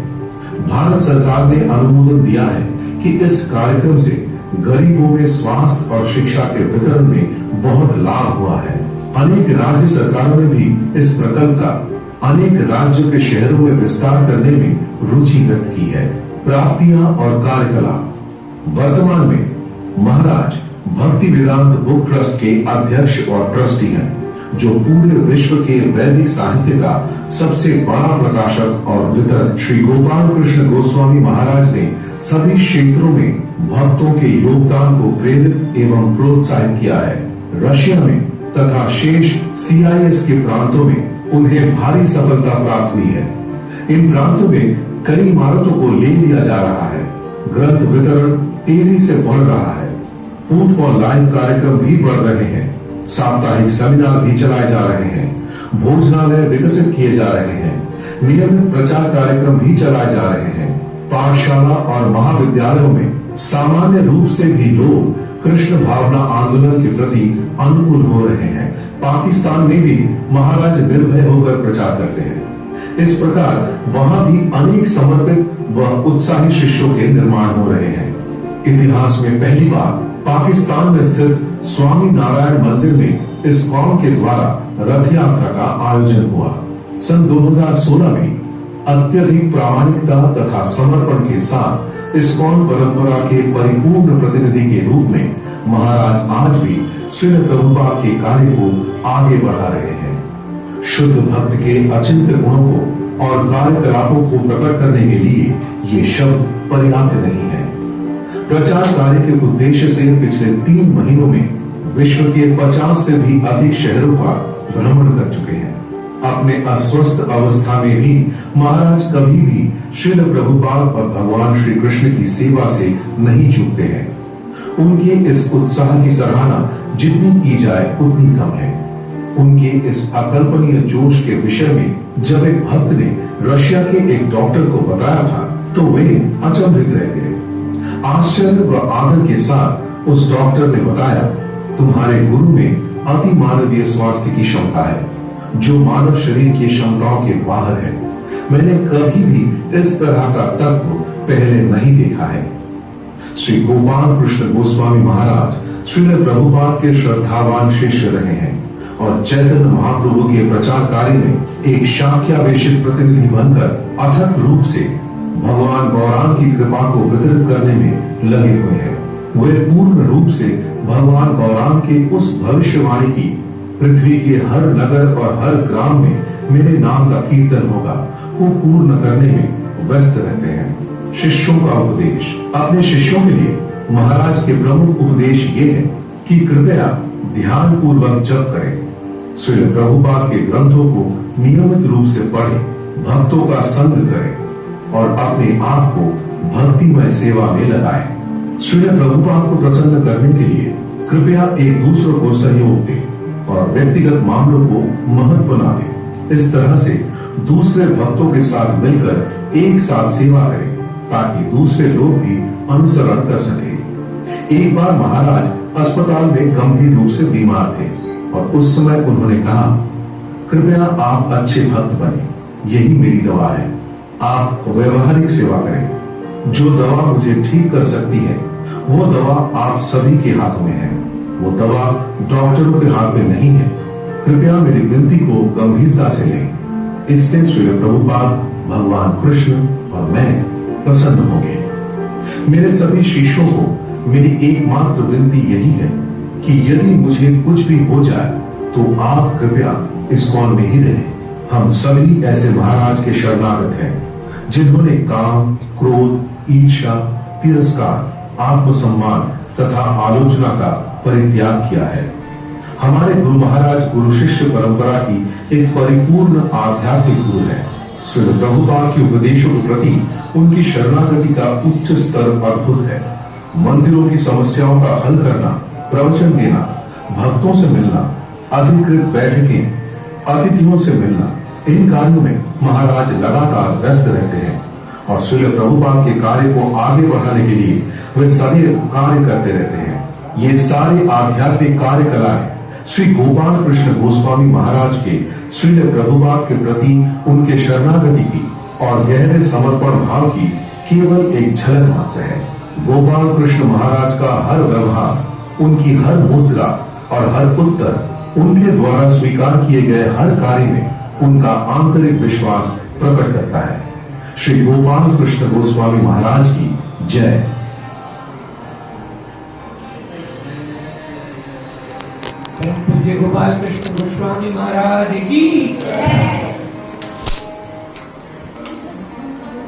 भारत सरकार ने अनुमोदन दिया है कि इस कार्यक्रम से गरीबों में स्वास्थ्य और शिक्षा के वितरण में बहुत लाभ हुआ है। अनेक राज्य सरकारों ने भी इस प्रकल्प का अनेक राज्यों के शहरों में विस्तार करने में रुचि व्यक्त की है। प्राप्तियां और कार्यकलाप। वर्तमान में महाराज भक्ति वेदांत बुक ट्रस्ट के अध्यक्ष और ट्रस्टी हैं, जो पूरे विश्व के वैदिक साहित्य का सबसे बड़ा प्रकाशक और वितरक। श्री गोपाल कृष्ण गोस्वामी महाराज ने सभी क्षेत्रों में भक्तों के योगदान को प्रेरित एवं प्रोत्साहित किया है। रशिया में तथा शेष CIS के प्रांतों में उन्हें भारी सफलता प्राप्त हुई है। इन प्रांतों में कई इमारतों को ले लिया जा रहा है। ग्रंथ वितरण तेजी से बढ़ रहा है। फूड फॉर लाइफ कार्यक्रम भी बढ़ रहे हैं। साप्ताहिक सेमिनार भी चलाए जा रहे हैं। भोजनालय विकसित किए जा रहे हैं। नियमित प्रचार कार्यक्रम भी चलाए जा रहे हैं। पाठशाला और महाविद्यालयों में सामान्य रूप से भी लोग कृष्ण भावना आंदोलन के प्रति अनुकूल हो रहे हैं। पाकिस्तान में भी महाराज निर्भय होकर प्रचार करते हैं। इस प्रकार वहां भी अनेक समर्पित व उत्साही शिष्यों के निर्माण हो रहे हैं। इतिहास में पहली बार पाकिस्तान में स्थित स्वामी नारायण मंदिर में इस्कॉन के द्वारा रथ यात्रा का आयोजन हुआ। सन 2016 में अत्यधिक प्रामाणिकता तथा समर्पण के साथ इस्कॉन परंपरा के परिपूर्ण प्रतिनिधि के रूप में महाराज आज भी श्रील प्रभुपाद के कार्य को आगे बढ़ा रहे हैं। शुद्ध भक्त के अचिंत्य गुणों को और कार्यकलापों को प्रकट करने के लिए ये शब्द पर्याप्त नहीं है। प्रचार कार्य के उद्देश्य से पिछले 3 महीनों में विश्व के 50 से भी अधिक शहरों का भ्रमण कर चुके हैं। अपने अस्वस्थ अवस्था में भी महाराज कभी भी श्रील प्रभुपाद और भगवान श्री कृष्ण की सेवा से नहीं चूकते हैं। उनके इस उत्साह की सराहना जितनी की जाए उतनी कम है। उनके इस अकल्पनीय जोश के विषय में जब एक भक्त ने रशिया के एक डॉक्टर को बताया था तो वे अचंभित रह गए। आश्चर्य व आदर के साथ उस डॉक्टर ने बताया, तुम्हारे गुरु में अति मानवीय स्वास्थ्य की क्षमता है जो मानव शरीर की क्षमताओं के बाहर है। मैंने कभी भी इस तरह का तत्व पहले नहीं देखा है। श्री गोपाल कृष्ण गोस्वामी महाराज श्रील प्रभुपाद के श्रद्धावान शिष्य रहे हैं और चैतन्य महाप्रभु के प्रचार कार्य में एक शाक्यावेशित प्रतिनिधि बनकर अथक रूप से भगवान गौरांग की कृपा को वितरित करने में लगे हुए हैं। वे पूर्ण रूप से भगवान गौरांग के उस भविष्यवाणी की पृथ्वी के हर नगर और हर ग्राम में मेरे नाम का कीर्तन होगा को पूर्ण करने में व्यस्त रहते हैं। शिष्यों का उपदेश। अपने शिष्यों के लिए महाराज के प्रमुख उपदेश ये है कि कृपया ध्यान पूर्वक जप करें, श्रील प्रभुपाद के ग्रंथों को नियमित रूप से पढ़ें, भक्तों का संग करें और अपने आप को भक्तिमय सेवा में लगाएं। श्रील प्रभुपाद को प्रसन्न करने के लिए कृपया एक दूसरों को सहयोग दें और व्यक्तिगत मामलों को महत्व न दें। इस तरह से दूसरे भक्तों के साथ मिलकर एक साथ सेवा करें ताकि दूसरे लोग भी अनुसरण कर सके। एक बार महाराज अस्पताल में गंभीर रूप से बीमार थे और उस समय उन्होंने कहा, कृपया आप अच्छे भक्त बने, यही मेरी दवा है। आप व्यवहारिक सेवा करें। जो दवा मुझे ठीक कर सकती है वो दवा आप सभी के हाथों में है, वो दवा डॉक्टरों के हाथ में नहीं है। कृपया मेरी विनती को गंभीरता से लें। इससे श्री प्रभुपाद, भगवान कृष्ण और मैं प्रसन्न होंगे। मेरे सभी शिष्यों को मेरी एकमात्र विनती यही है कि यदि मुझे कुछ भी हो जाए तो आप कृपया इस्कॉन में ही रहें। हम सभी ऐसे महाराज के शरणागत हैं जिन्होंने काम, क्रोध, ईर्ष्या, तिरस्कार, आत्मसम्मान तथा आलोचना का परित्याग किया है। हमारे गुरु महाराज गुरु शिष्य परंपरा की एक परिपूर्ण आध्यात्मिक गुरु है। श्री प्रभुपाद के उपदेशों के प्रति उनकी शरणागति का उच्च स्तर अद्भुत है। मंदिरों की समस्याओं का हल करना, प्रवचन देना, भक्तों से मिलना, अधिकृत बैठकें, अतिथियों से मिलना, इन कार्यों में महाराज लगातार व्यस्त रहते हैं और श्री प्रभुपाद के कार्य को आगे बढ़ाने के लिए वे सदैव कार्य करते रहते हैं। ये सारे आध्यात्मिक कार्यकलाएं श्री गोपाल कृष्ण गोस्वामी महाराज के श्री प्रभुपाद के प्रति उनके शरणागति की और गहरे समर्पण भाव की केवल एक झलक मात्र है। गोपाल कृष्ण महाराज का हर व्यवहार, उनकी हर मुद्रा और हर उत्तर, उनके द्वारा स्वीकार किए गए हर कार्य में उनका आंतरिक विश्वास प्रकट करता है। श्री गोपाल कृष्ण गोस्वामी महाराज की जय। पूज्य गोपाल कृष्ण गोस्वामी महाराज की।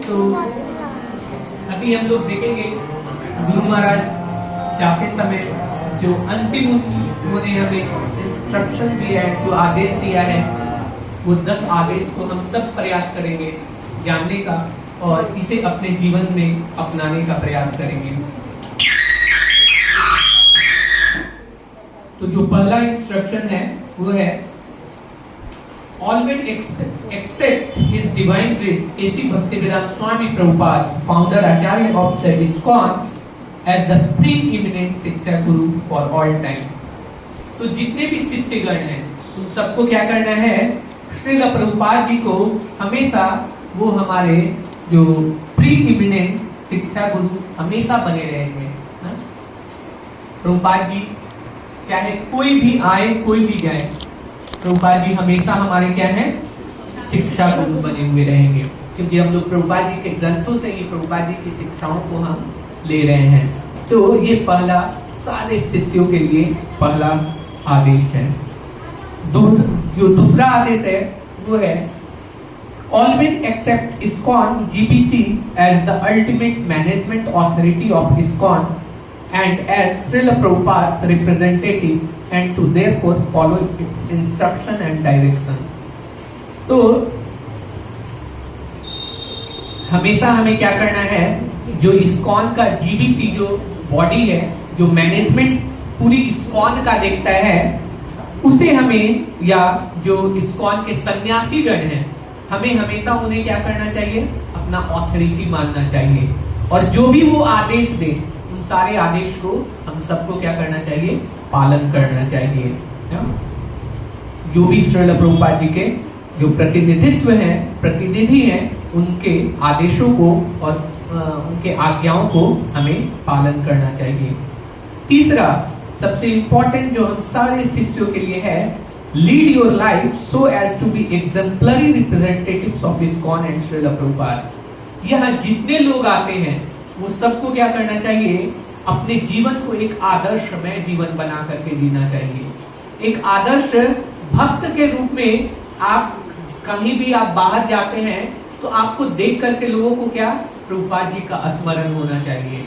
तो अभी हम लोग देखेंगे गुरु महाराज जाते समय जो अंतिम उन्होंने हमें इंस्ट्रक्शन दिया है, जो आदेश दिया है, वो 10 आदेश को हम सब प्रयास करेंगे जानने का और इसे अपने जीवन में अपनाने का प्रयास करेंगे। तो जो पहला इंस्ट्रक्शन है वो है always accept his divine grace A C Bhaktivedanta Swami Prabhupada, founder acharya of the ISKCON, as the preeminent shiksha guru for all time. तो जितने भी शिष्यगण हैं उन सबको क्या करना है, श्रील प्रभुपाद जी को हमेशा वो हमारे जो प्री इमिनेंट शिक्षा गुरु हमेशा बने रहेंगे। प्रभुपाद जी चाहे कोई भी आए कोई भी जाए, प्रभुपाद जी हमेशा हमारे क्या है, शिक्षा गुरु बने हुए रहेंगे, क्योंकि हम लोग प्रभुपाद जी के ग्रंथों से ही प्रभुपाद जी की शिक्षाओं को हम ले रहे हैं। तो ये पहला सारे शिष्यों के लिए पहला आदेश है। जो दूसरा आदेश है वो है always accept ISKCON GBC as the ultimate management authority of ISKCON and as Srila Prabhupada's representative and to therefore follow its instruction and direction। तो हमेशा हमें क्या करना है, जो इस्कॉन का जीबीसी जो बॉडी है, जो मैनेजमेंट पूरी इस्कॉन का देखता है, उसे हमें, या जो इस्कॉन के सन्यासी गण हैं, हमें हमेशा उन्हें क्या करना चाहिए, अपना ऑथोरिटी मानना चाहिए। और जो भी वो आदेश दे सारे आदेश को हम सबको क्या करना चाहिए, पालन करना चाहिए। जो भी श्रील प्रभुपाद जी के जो प्रतिनिधित्व हैं, प्रतिनिधि हैं, उनके आदेशों को और उनके आज्ञाओं को हमें पालन करना चाहिए। तीसरा सबसे इंपॉर्टेंट जो हम सारे शिष्यों के लिए है, lead your life so as to be exemplary representatives of ISKCON and Srila Prabhupada. यहाँ जितने लोग आते हैं वो सबको क्या करना चाहिए, अपने जीवन को एक आदर्शमय जीवन बना करके जीना चाहिए। एक आदर्श भक्त के रूप में आप कहीं भी आप बाहर जाते हैं तो आपको देख करके लोगों को क्या, प्रभुपाद जी का स्मरण होना चाहिए,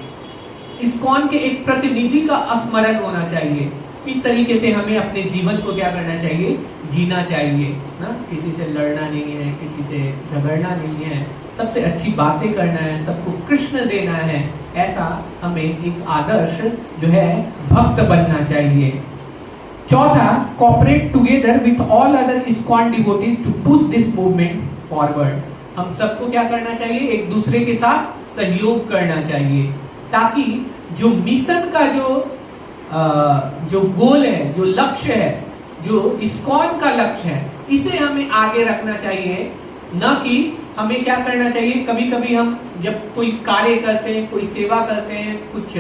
इस्कॉन के एक प्रतिनिधि का स्मरण होना चाहिए। इस तरीके से हमें अपने जीवन को क्या करना चाहिए, जीना चाहिए ना। किसी से लड़ना नहीं है, किसी से झगड़ना नहीं है, सबसे अच्छी बातें करना है, सबको कृष्ण देना है। ऐसा हमें एक आदर्श जो है भक्त बनना चाहिए। चौथा, cooperate together with all other ISKCON devotees to push this movement forward. हम सबको क्या करना चाहिए, एक दूसरे के साथ सहयोग करना चाहिए, ताकि जो मिशन का जो गोल है, जो लक्ष्य है, जो इस्कॉन का लक्ष्य है, इसे हमें आगे रखना चाहिए, न कि हमें क्या करना चाहिए, कभी कभी हम जब कोई कार्य करते हैं, कोई सेवा करते हैं, कुछ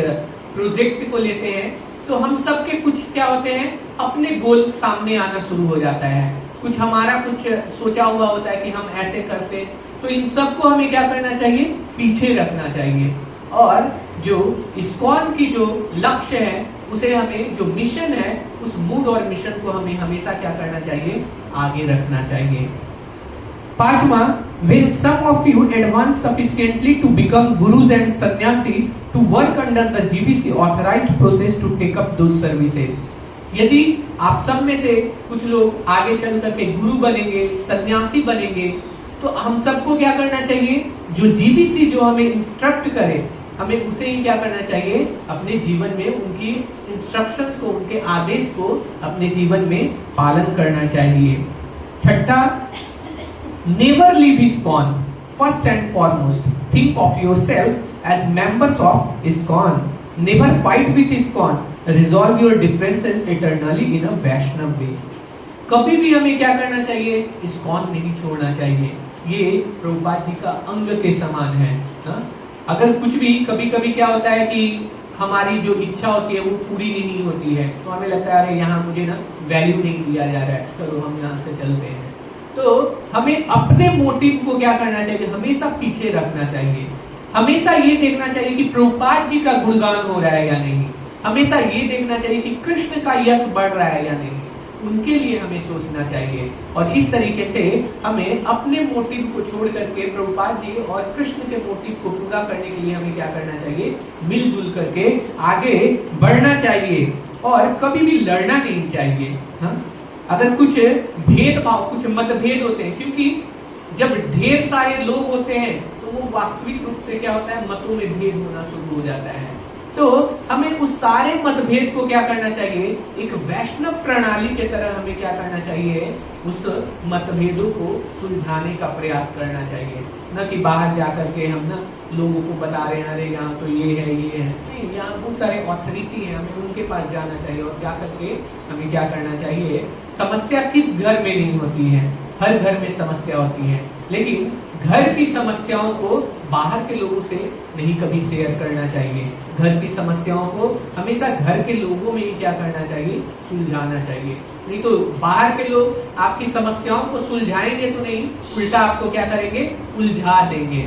प्रोजेक्ट को लेते हैं, तो हम सबके कुछ क्या होते हैं, अपने गोल सामने आना शुरू हो जाता है, कुछ हमारा कुछ सोचा हुआ होता है कि हम ऐसे करते हैं, तो इन सबको हमें क्या करना चाहिए, पीछे रखना चाहिए। और जो इस्कॉन की जो लक्ष्य है, उसे हमें जो मिशन है, उस मूड और मिशन को हमें हमेशा क्या करना चाहिए, आगे रखना चाहिए। पांचवा, when some of you advance sufficiently to become gurus and sannyasi to work under the GBC authorized process to take up those services। यदि आप सब में से कुछ लोग आगे चल करके गुरु बनेंगे, सन्यासी बनेंगे, तो हम सबको क्या करना चाहिए, जो जीबीसी जो हमें इंस्ट्रक्ट करे, हमें उसे ही क्या करना चाहिए, अपने जीवन में उनकी इंस्ट्रक्शंस को, उनके आदेश को अपने जीवन में पालन करना चाहिए। छठा, never leave ISKCON। First and foremost think of yourself as members of ISKCON। Never fight with ISKCON। Resolve your differences eternally in a Vaishnava way. कभी भी हमें क्या करना चाहिए, ISKCON नहीं छोड़ना चाहिए। ये प्रभुपाद जी का अंग के समान है। अगर कुछ भी कभी कभी क्या होता है कि हमारी जो इच्छा होती है वो पूरी नहीं होती है, तो हमें लगता है अरे यहाँ मुझे ना वैल्यू नहीं दिया जा रहा है, चलो हम यहाँ से चलते हैं। तो हमें अपने मोटिव को क्या करना चाहिए, हमेशा पीछे रखना चाहिए। हमेशा ये देखना चाहिए कि प्रभुपाद जी का गुणगान हो रहा है या नहीं, हमेशा ये देखना चाहिए कि कृष्ण का यश बढ़ रहा है या नहीं, उनके लिए हमें सोचना चाहिए। और इस तरीके से हमें अपने मोटिव को छोड़ करके प्रभुपाद जी और कृष्ण के मोटिव को पूरा करने के लिए हमें क्या करना चाहिए, मिलजुल करके आगे बढ़ना चाहिए और कभी भी लड़ना नहीं चाहिए। अगर कुछ भेदभाव, कुछ मतभेद होते हैं, क्योंकि जब ढेर सारे लोग होते हैं तो वो वास्तविक रूप से क्या होता है, मतों में भेद होना शुरू हो जाता है। तो हमें उस सारे मतभेद को क्या करना चाहिए, एक वैष्णव प्रणाली के तरह हमें क्या करना चाहिए, उस मतभेदों को सुलझाने का प्रयास करना चाहिए। न कि बाहर जाकर के हम ना लोगों को बता रहे हैं अरे यहाँ तो ये है ये है, नहीं, यहाँ बहुत सारे ऑथोरिटी है, हमें उनके पास जाना चाहिए और जाकर के हमें क्या करना चाहिए। समस्या किस घर में नहीं होती है, हर घर में समस्या होती है, लेकिन घर की समस्याओं को बाहर के लोगों से नहीं कभी शेयर करना चाहिए। घर की समस्याओं को हमेशा घर के लोगों में ही क्या करना चाहिए, सुलझाना चाहिए। नहीं तो बाहर के लोग आपकी समस्याओं को सुलझाएंगे तो नहीं, उल्टा आपको क्या करेंगे, उलझा देंगे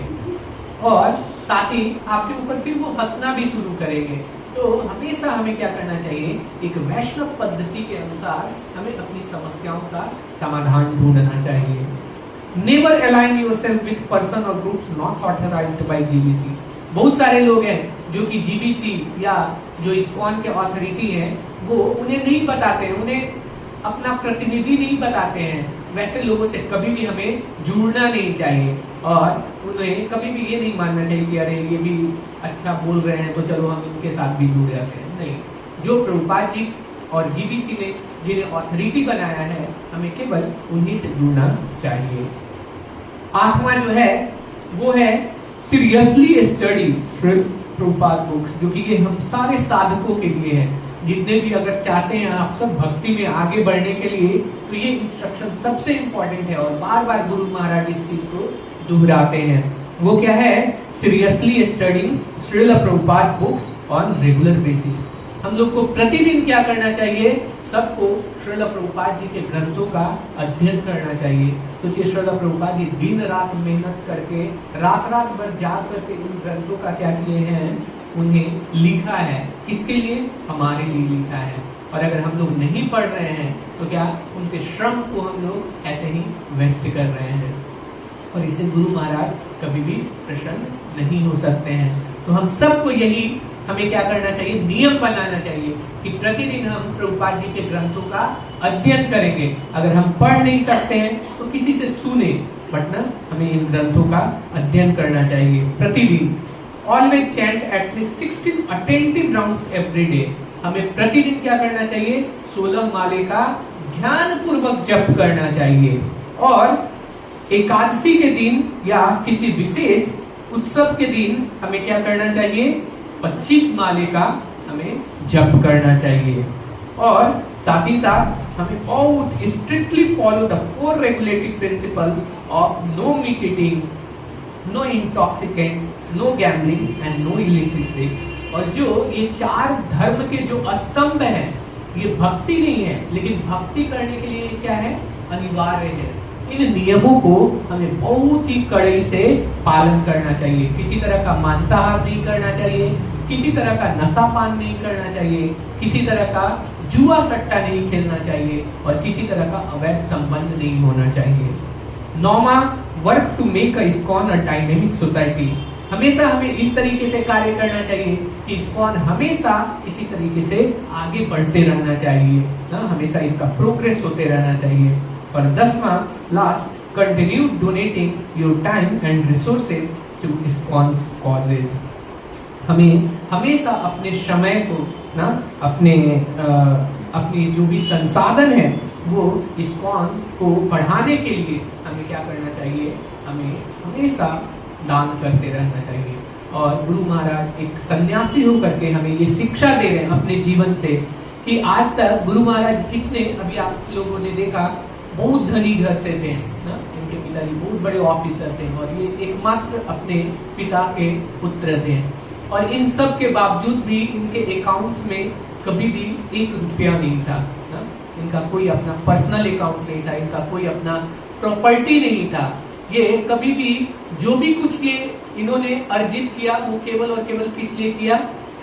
और साथ ही आपके ऊपर फिर वो हंसना भी शुरू करेंगे। तो हमेशा हमें क्या करना चाहिए, एक वैष्णव पद्धति के अनुसार हमें अपनी समस्याओं का समाधान ढूंढना चाहिए। Never align yourself with person और groups not authorized by GBC. बहुत सारे लोग हैं जो कि जीबीसी या जो ISKCON के ऑथोरिटी हैं वो उन्हें नहीं बताते हैं, उन्हें अपना प्रतिनिधि नहीं बताते हैं। वैसे लोगों से कभी भी हमें जुड़ना नहीं चाहिए और उन्हें कभी भी ये नहीं मानना चाहिए कि अरे ये भी अच्छा बोल रहे हैं तो चलो हम इनके साथ भी जुड़ जाते हैं। नहीं, जो प्रभुपाद जी और जीबीसी ने जिन्हें ऑथोरिटी बनाया है, हमें केवल उन्हीं से जुड़ना चाहिए। आठवां जो है वो है सीरियसली स्टडी प्रभुपाद बुक्स, जो कि ये हम सारे साधकों के लिए है। जितने भी अगर चाहते हैं आप सब भक्ति में आगे बढ़ने के लिए, तो ये इंस्ट्रक्शन सबसे इंपॉर्टेंट है और बार बार गुरु महाराज इस चीज को दोहराते हैं। वो क्या है, seriously studying Srila Prabhupada books on regular basis. हम लोग को प्रतिदिन क्या करना चाहिए, सबको श्रील प्रभुपाद जी के ग्रंथों का अध्ययन करना चाहिए। सोचिए श्रील प्रभुपाद जी दिन रात मेहनत करके रात रात भर जाग करके उन ग्रंथों का क्या किए हैं, उन्हें लिखा है। किसके लिए, हमारे लिए लिखा है। और अगर हम लोग नहीं पढ़ रहे हैं तो क्या उनके श्रम को हम लोग ऐसे ही वेस्ट कर रहे हैं और इसे गुरु महाराज कभी भी प्रसन्न नहीं हो सकते हैं। तो हम सबको यही हमें क्या करना चाहिए, नियम बनाना चाहिए कि प्रतिदिन हम प्रभुपाद जी के ग्रंथों का अध्ययन करेंगे। अगर हम पढ़ नहीं सकते हैं तो किसी से सुने, बट ना हमें इन ग्रंथों का अध्ययन करना चाहिए प्रतिदिन। Always chant at least 16 attentive rounds every day. हमें प्रतिदिन क्या करना चाहिए, 16 माले का ध्यान पूर्वक जप करना चाहिए। और एकादशी के दिन या किसी विशेष उत्सव के दिन हमें क्या करना चाहिए, 25 माले का हमें जप करना चाहिए। और साथ ही साथ हमें बहुत strictly follow the 4 regulative principles of no meat eating, no intoxicant, no gambling and no illicit drink. और जो ये 4 धर्म के जो स्तंभ हैं, ये भक्ति नहीं है, लेकिन भक्ति करने के लिए क्या है, अनिवार्य है। इन नियमों को हमें बहुत ही कड़ाई से पालन करना चाहिए। किसी तरह का मांसाहार नहीं करना चाहिए, किसी तरह का नशा पान नहीं करना चाहिए, किसी तरह का जुआ सट्टा नहीं खेलना चाहिए और किसी तरह का अवैध संबंध नहीं होना चाहिए। 9वां, work to make a ISKCON a dynamic society. हमेशा हमें इस तरीके से कार्य करना चाहिए कि इस्कॉन हमेशा इसी तरीके से आगे बढ़ते रहना चाहिए ना, हमेशा इसका प्रोग्रेस होते रहना चाहिए। और 10वां, last, continue donating your time and resources to ISKCON causes. हमें हमेशा अपने समय को ना, अपनी जो भी संसाधन है वो इस्कॉन को बढ़ाने के लिए हमें क्या करना चाहिए, हमें हमेशा दान करते रहना चाहिए। और गुरु महाराज एक सन्यासी होकर के हमें ये शिक्षा दे रहे हैं अपने जीवन से कि आज तक गुरु महाराज कितने, अभी आप लोगों ने देखा, बहुत धनी घर से थे ना, इनके पिताजी बहुत बड़े ऑफिसर थे और ये एकमात्र अपने पिता के पुत्र थे। और इन सब के बावजूद भी इनके अकाउंट्स में कभी भी 1 रुपया नहीं था ना, इनका कोई अपना पर्सनल अकाउंट नहीं था, इनका कोई अपना प्रॉपर्टी नहीं था। ये कभी भी जो भी कुछ ये इन्होंने अर्जित किया वो केवल और केवल किस लिए किया,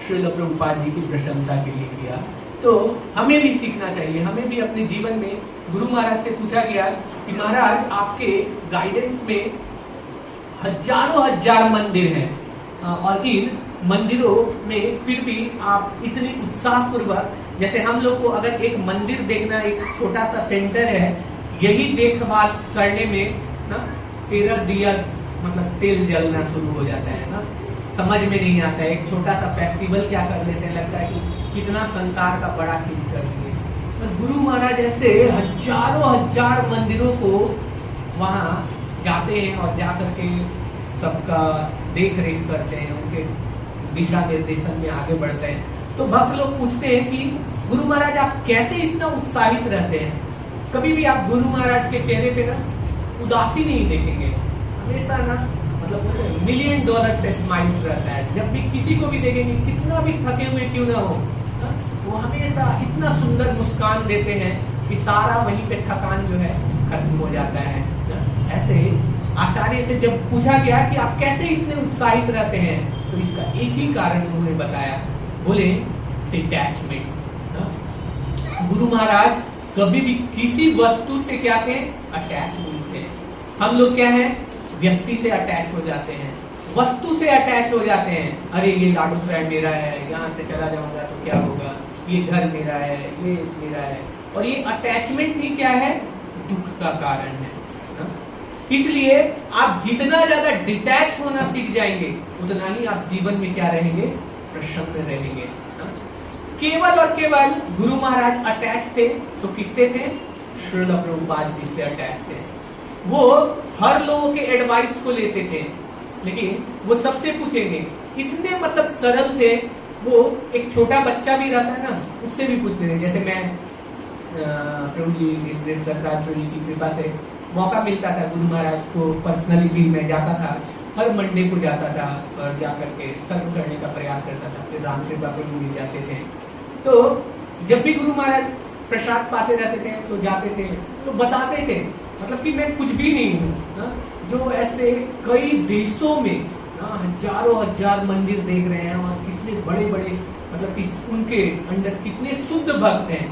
श्रील प्रभुपाद जी की प्रशंसा के लिए किया। तो हमें भी सीखना चाहिए। हमें भी अपने जीवन में गुरु महाराज से पूछा गया कि महाराज आपके गाइडेंस में हजारों हजार मंदिर हैं और इन मंदिरों में फिर भी आप इतनी उत्साह पूर्वक, जैसे हम लोग को अगर एक मंदिर देखना, एक छोटा सा सेंटर है, यही देखभाल करने में ना 13 दिया मतलब तेल जलना शुरू हो जाता है ना, समझ में नहीं आता है। एक छोटा सा फेस्टिवल क्या कर लेते हैं, लगता है कि कितना संसार का बड़ा चीज कर दिए। तो गुरु महाराज ऐसे हजारों हजार मंदिरों को वहाँ जाते हैं और जाकर के सबका देख रेख करते हैं, उनके दिशा निर्देशन में आगे बढ़ते हैं। तो भक्त लोग पूछते हैं कि गुरु महाराज आप कैसे इतना उत्साहित रहते हैं? कभी भी आप गुरु महाराज के चेहरे पे ना उदासी नहीं देखेंगे, हमेशा ना मतलब $1,000,000 से स्माइल्स रहता है। जब भी किसी को भी देखेंगे, कितना भी थके हुए क्यों ना हो, वो हमेशा इतना सुंदर मुस्कान देते हैं कि सारा वहीं पे थकान जो है खत्म हो जाता है। ऐसे आचार्य से जब पूछा गया कि आप कैसे इतने उत्साहित रहते हैं, तो इसका एक ही कारण उन्होंने बताया, बोले डिटैचमेंट। गुरु महाराज कभी भी किसी वस्तु से क्या थे, अटैच नहीं थे। हम लोग क्या है, व्यक्ति से अटैच हो जाते हैं, वस्तु से अटैच हो जाते हैं। अरे ये लाडू फ्राई मेरा है, यहाँ से चला जाऊंगा तो क्या होगा, ये घर मेरा है, ये मेरा है। और ये अटैचमेंट ही क्या है, दुख का कारण है। इसलिए आप जितना ज्यादा डिटैच होना सीख जाएंगे, उतना ही आप जीवन में क्या रहेंगे, प्रसन्न रहेंगे। केवल और केवल गुरु महाराज अटैच थे तो किससे थे, श्रील प्रभुपाद जी से अटैच थे। वो हर लोगों के एडवाइस को लेते थे, लेकिन वो सबसे पूछेंगे, इतने मतलब सरल थे। वो एक छोटा बच्चा भी रहता है ना, उससे भी पूछते थे। जैसे मैं प्रभु जी की कृपा से मौका मिलता था, गुरु महाराज को पर्सनली भी मैं जाता था, हर मंडे को जाता था और जाकर के सर्व करने का प्रयास करता था। फिर राम कृपा प्रभु जी जाते थे, तो जब भी गुरु महाराज प्रसाद पाते रहते थे तो जाते थे, तो बताते थे मतलब कि मैं कुछ भी नहीं हूँ, जो ऐसे कई देशों में हजारों हजार मंदिर देख रहे हैं और कितने बड़े बड़े मतलब कि उनके अंदर कितने शुद्ध भक्त हैं।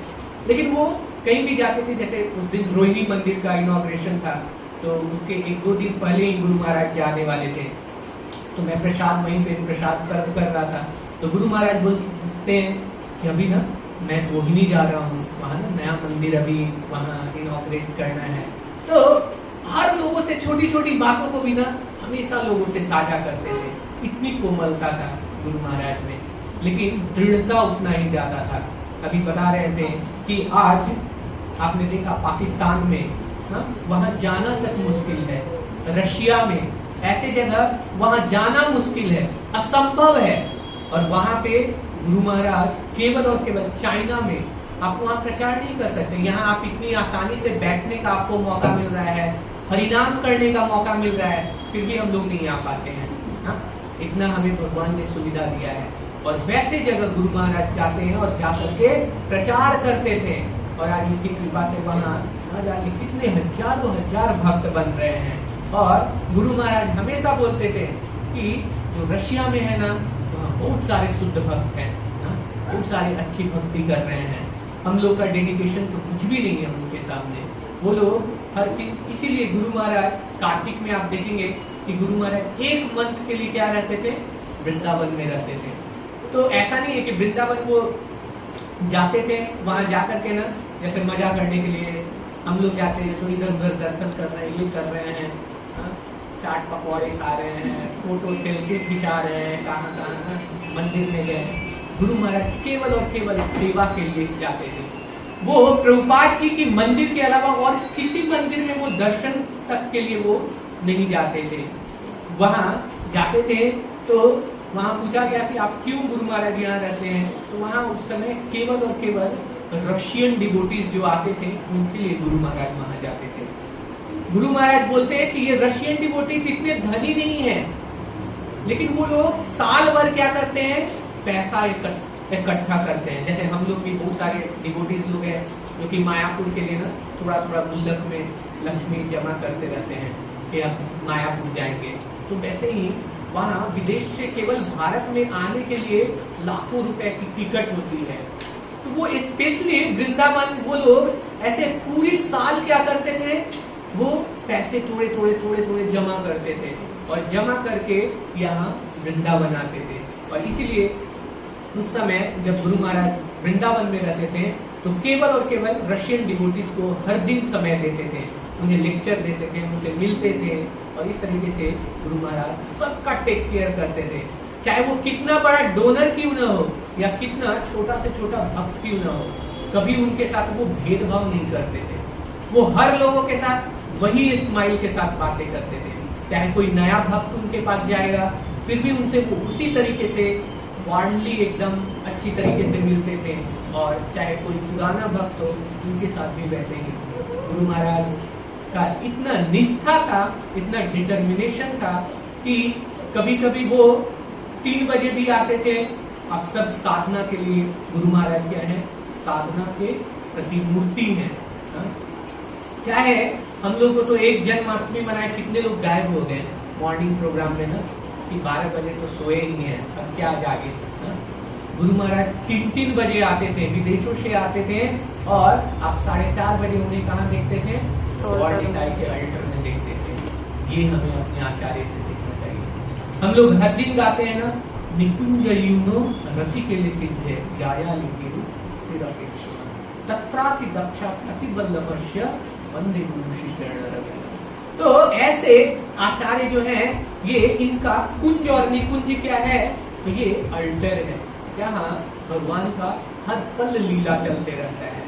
लेकिन वो कहीं भी जाते थे, जैसे उस दिन रोहिणी मंदिर का इनॉग्रेशन था, तो उसके 1-2 दिन पहले ही गुरु महाराज जाने वाले थे, तो मैं प्रसाद वहीं पे प्रसाद सर्व कर रहा था। तो गुरु महाराज बोलते हैं कि अभी ना मैं रोहिणी जा रहा हूँ, वहाँ ना नया मंदिर अभी वहाँ इनॉग्रेट करना है। तो हर लोगों से छोटी छोटी बातों को भी ना हमेशा लोगों से साझा करते थे। इतनी कोमलता था गुरु महाराज में, लेकिन दृढ़ता उतना ही ज्यादा था। अभी बता रहे थे कि आज आपने देखा पाकिस्तान में वहां जाना तक मुश्किल है, रशिया में ऐसे जगह वहां जाना मुश्किल है, असंभव है। और वहां पे गुरु महाराज केवल और केवल चाइना में आप वहां प्रचार नहीं कर सकते। यहाँ आप इतनी आसानी से बैठने का आपको मौका मिल रहा है, हरिनाम करने का मौका मिल रहा है, फिर भी हम लोग नहीं आ पाते हैं। हाँ, इतना हमें भगवान ने सुविधा दिया है। और वैसे जगह गुरु महाराज जाते हैं और जाकर के प्रचार करते थे, और आज उनकी कृपा से वहाँ न जाने कितने हजारों हजार भक्त बन रहे हैं। और गुरु महाराज हमेशा बोलते थे कि जो रशिया में है ना, वहाँ बहुत सारे शुद्ध भक्त हैं, बहुत सारे अच्छी भक्ति कर रहे हैं। हम लोग का डेडिकेशन तो कुछ भी नहीं है उनके सामने। वो लोग हर चीज, इसीलिए गुरु महाराज कार्तिक में आप देखेंगे कि गुरु महाराज 1 मंथ के लिए क्या रहते थे, वृंदावन में रहते थे। तो ऐसा नहीं है कि वृंदावन वो जाते थे, वहां जाकर के ना जैसे मजा करने के लिए हम लोग जाते हैं तो इधर उधर दर्शन कर रहे हैं, ये कर रहे हैं, चाट पकौड़े खा रहे हैं, फोटो सेल्फी खिंचा रहे हैं, कहाँ कहाँ मंदिर में गए। गुरु महाराज केवल और केवल सेवा के लिए जाते थे। वो प्रभुपाद जी की मंदिर के अलावा और किसी मंदिर में वो दर्शन तक के लिए वो नहीं जाते थे। वहां जाते थे तो वहां पूछा गया कि आप क्यों गुरु महाराज यहाँ रहते हैं, तो वहां उस समय केवल और केवल रशियन डिवोटीज जो आते थे उनके लिए गुरु महाराज वहां जाते थे। गुरु महाराज बोलते हैं कि ये रशियन डिवोटीज इतने धनी नहीं है, लेकिन वो लोग साल भर क्या करते हैं, पैसा इकट्ठा करते हैं। जैसे हम लोग भी बहुत सारे डिवोटीज लोग हैं जो कि मायापुर के लिए ना थोड़ा थोड़ा गुल्लक में लक्ष्मी जमा करते रहते हैं कि अब मायापुर जाएंगे। तो वैसे ही वहाँ विदेश से केवल भारत में आने के लिए लाखों रुपए की टिकट होती है। तो वो स्पेशली वृंदावन वो लोग ऐसे पूरी साल क्या करते थे, वो पैसे थोड़े थोड़े थोड़े थोड़े जमा करते थे और जमा करके यहाँ वृंदावन आते थे। और इसीलिए उस समय जब गुरु महाराज वृंदावन में रहते थे तो केवल और केवल रशियन डिवोटीज को हर दिन समय देते थे, उन्हें लेक्चर देते थे, उनसे मिलते थे, और इस तरीके से गुरु महाराज सबका टेक केयर करते थे। चाहे वो कितना बड़ा डोनर क्यों ना हो या कितना छोटा से छोटा भक्त क्यों ना हो, कभी उनके साथ वो भेदभाव नहीं करते थे। वो हर लोगों के साथ वही स्माइल के साथ बातें करते थे। चाहे कोई नया भक्त उनके पास जाएगा, फिर भी उनसे वो उसी तरीके से वार्मली एकदम अच्छी तरीके से मिलते थे, और चाहे कोई पुराना भक्त हो उनके साथ भी वैसे ही। गुरु महाराज का इतना निष्ठा था, इतना डिटर्मिनेशन था कि कभी कभी वो 3 बजे भी आते थे। अब सब साधना के लिए गुरु महाराज क्या है, साधना के प्रतिमूर्ति है। चाहे हम लोग को तो एक जन्माष्टमी मनाए, कितने लोग गायब हो गए मॉर्निंग प्रोग्राम में ना कि 12 बजे तो सोए ही है, अब क्या जागे। गुरु महाराज 3-3 बजे आते थे, विदेशों से आते थे, और आप 4:30 बजे उन्हें कहाँ देखते थे, निकाय के अल्टर में देखते थे। ये हमें अपने आचार्य से सीखना चाहिए। हम लोग हर दिन गाते हैं ना, निकुंज यूनो रसिकेले सिद्धे गाया लिखिरु निरपेक्ष तत्राति दक्षा प्रतिबल्लभस्य वंदे गुरु श्री चरण। तो ऐसे आचार्य जो है, ये इनका कुंज और निकुंज क्या है, तो ये अल्टर है जहाँ भगवान का हर पल लीला चलते रहता है।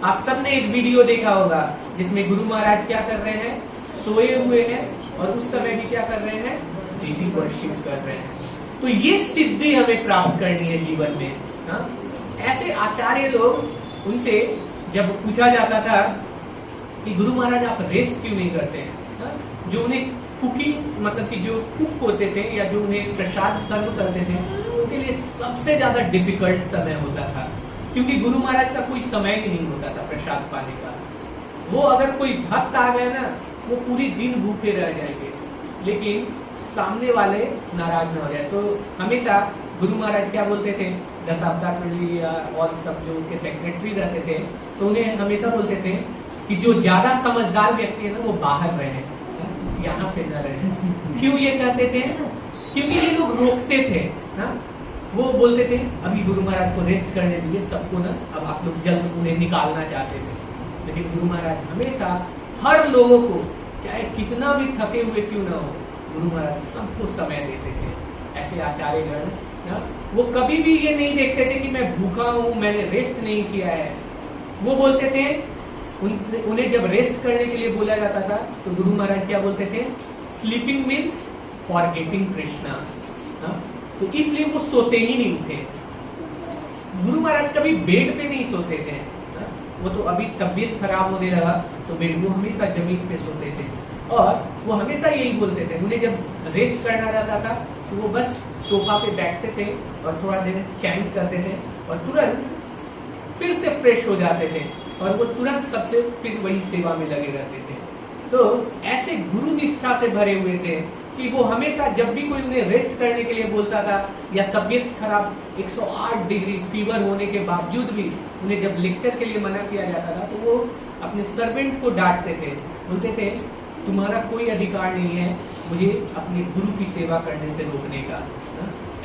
आप सबने एक वीडियो देखा होगा जिसमें गुरु महाराज क्या कर रहे हैं, सोए हुए हैं, और उस समय भी क्या कर रहे हैं, देवी वर्शिप कर रहे हैं। तो ये सिद्धि हमें प्राप्त करनी है जीवन में। हाँ? ऐसे आचार्य लोग, उनसे जब पूछा जाता था कि गुरु महाराज आप रेस्ट क्यों नहीं करते हैं, हाँ? जो उन्हें कुकिंग मतलब कि जो कुक होते थे या जो उन्हें प्रसाद सर्व करते थे, उनके लिए सबसे ज्यादा डिफिकल्ट समय होता था, क्योंकि गुरु महाराज का कोई समय ही नहीं होता था प्रसाद पाने का। वो अगर कोई भक्त आ गए ना, वो पूरी दिन भूखे रह जाएंगे, लेकिन सामने वाले नाराज ना हो जाए। तो हमेशा गुरु महाराज क्या बोलते थे, दशावतार या और सब जो उनके सेक्रेटरी रहते थे, तो उन्हें हमेशा बोलते थे कि जो ज्यादा समझदार व्यक्ति है ना, वो बाहर रहे, यहाँ पे न रहे। क्यों ये कहते थे, क्योंकि ये लोग रोकते थे ना। वो बोलते थे अभी गुरु महाराज को रेस्ट करने दीजिए सबको ना, अब आप लोग जल्द उन्हें निकालना चाहते थे। लेकिन गुरु महाराज हमेशा हर लोगों को, चाहे कितना भी थके हुए क्यों ना हो, गुरु महाराज सबको समय देते थे। ऐसे आचार्यगण वो कभी भी ये नहीं देखते थे कि मैं भूखा हूँ, मैंने रेस्ट नहीं किया है। वो बोलते थे, उन्हें जब रेस्ट करने के लिए बोला जाता था तो गुरु महाराज क्या बोलते थे, स्लीपिंग मीन्स फॉरगेटिंग कृष्णा। तो इसलिए वो सोते ही नहीं थे। गुरु महाराज कभी बेड पे नहीं सोते थे। वो तो अभी तबीयत खराब होने लगा तो बेड, वो हमेशा जमीन पे सोते थे। और वो हमेशा यही बोलते थे, उन्हें जब रेस्ट करना रहता था तो वो बस सोफा पे बैठते थे और थोड़ा देर चैंट करते थे और तुरंत फिर से फ्रेश हो जाते थे और वो तुरंत सबसे फिर वही सेवा में लगे रहते थे। तो ऐसे गुरु निष्ठा से भरे हुए थे कि वो हमेशा जब भी कोई उन्हें रेस्ट करने के लिए बोलता था या तबीयत खराब 108 डिग्री फीवर होने के बावजूद भी उन्हें जब लेक्चर के लिए मना किया जाता था तो वो अपने सर्वेंट को डांटते थे, बोलते थे तुम्हारा कोई अधिकार नहीं है मुझे अपने गुरु की सेवा करने से रोकने का।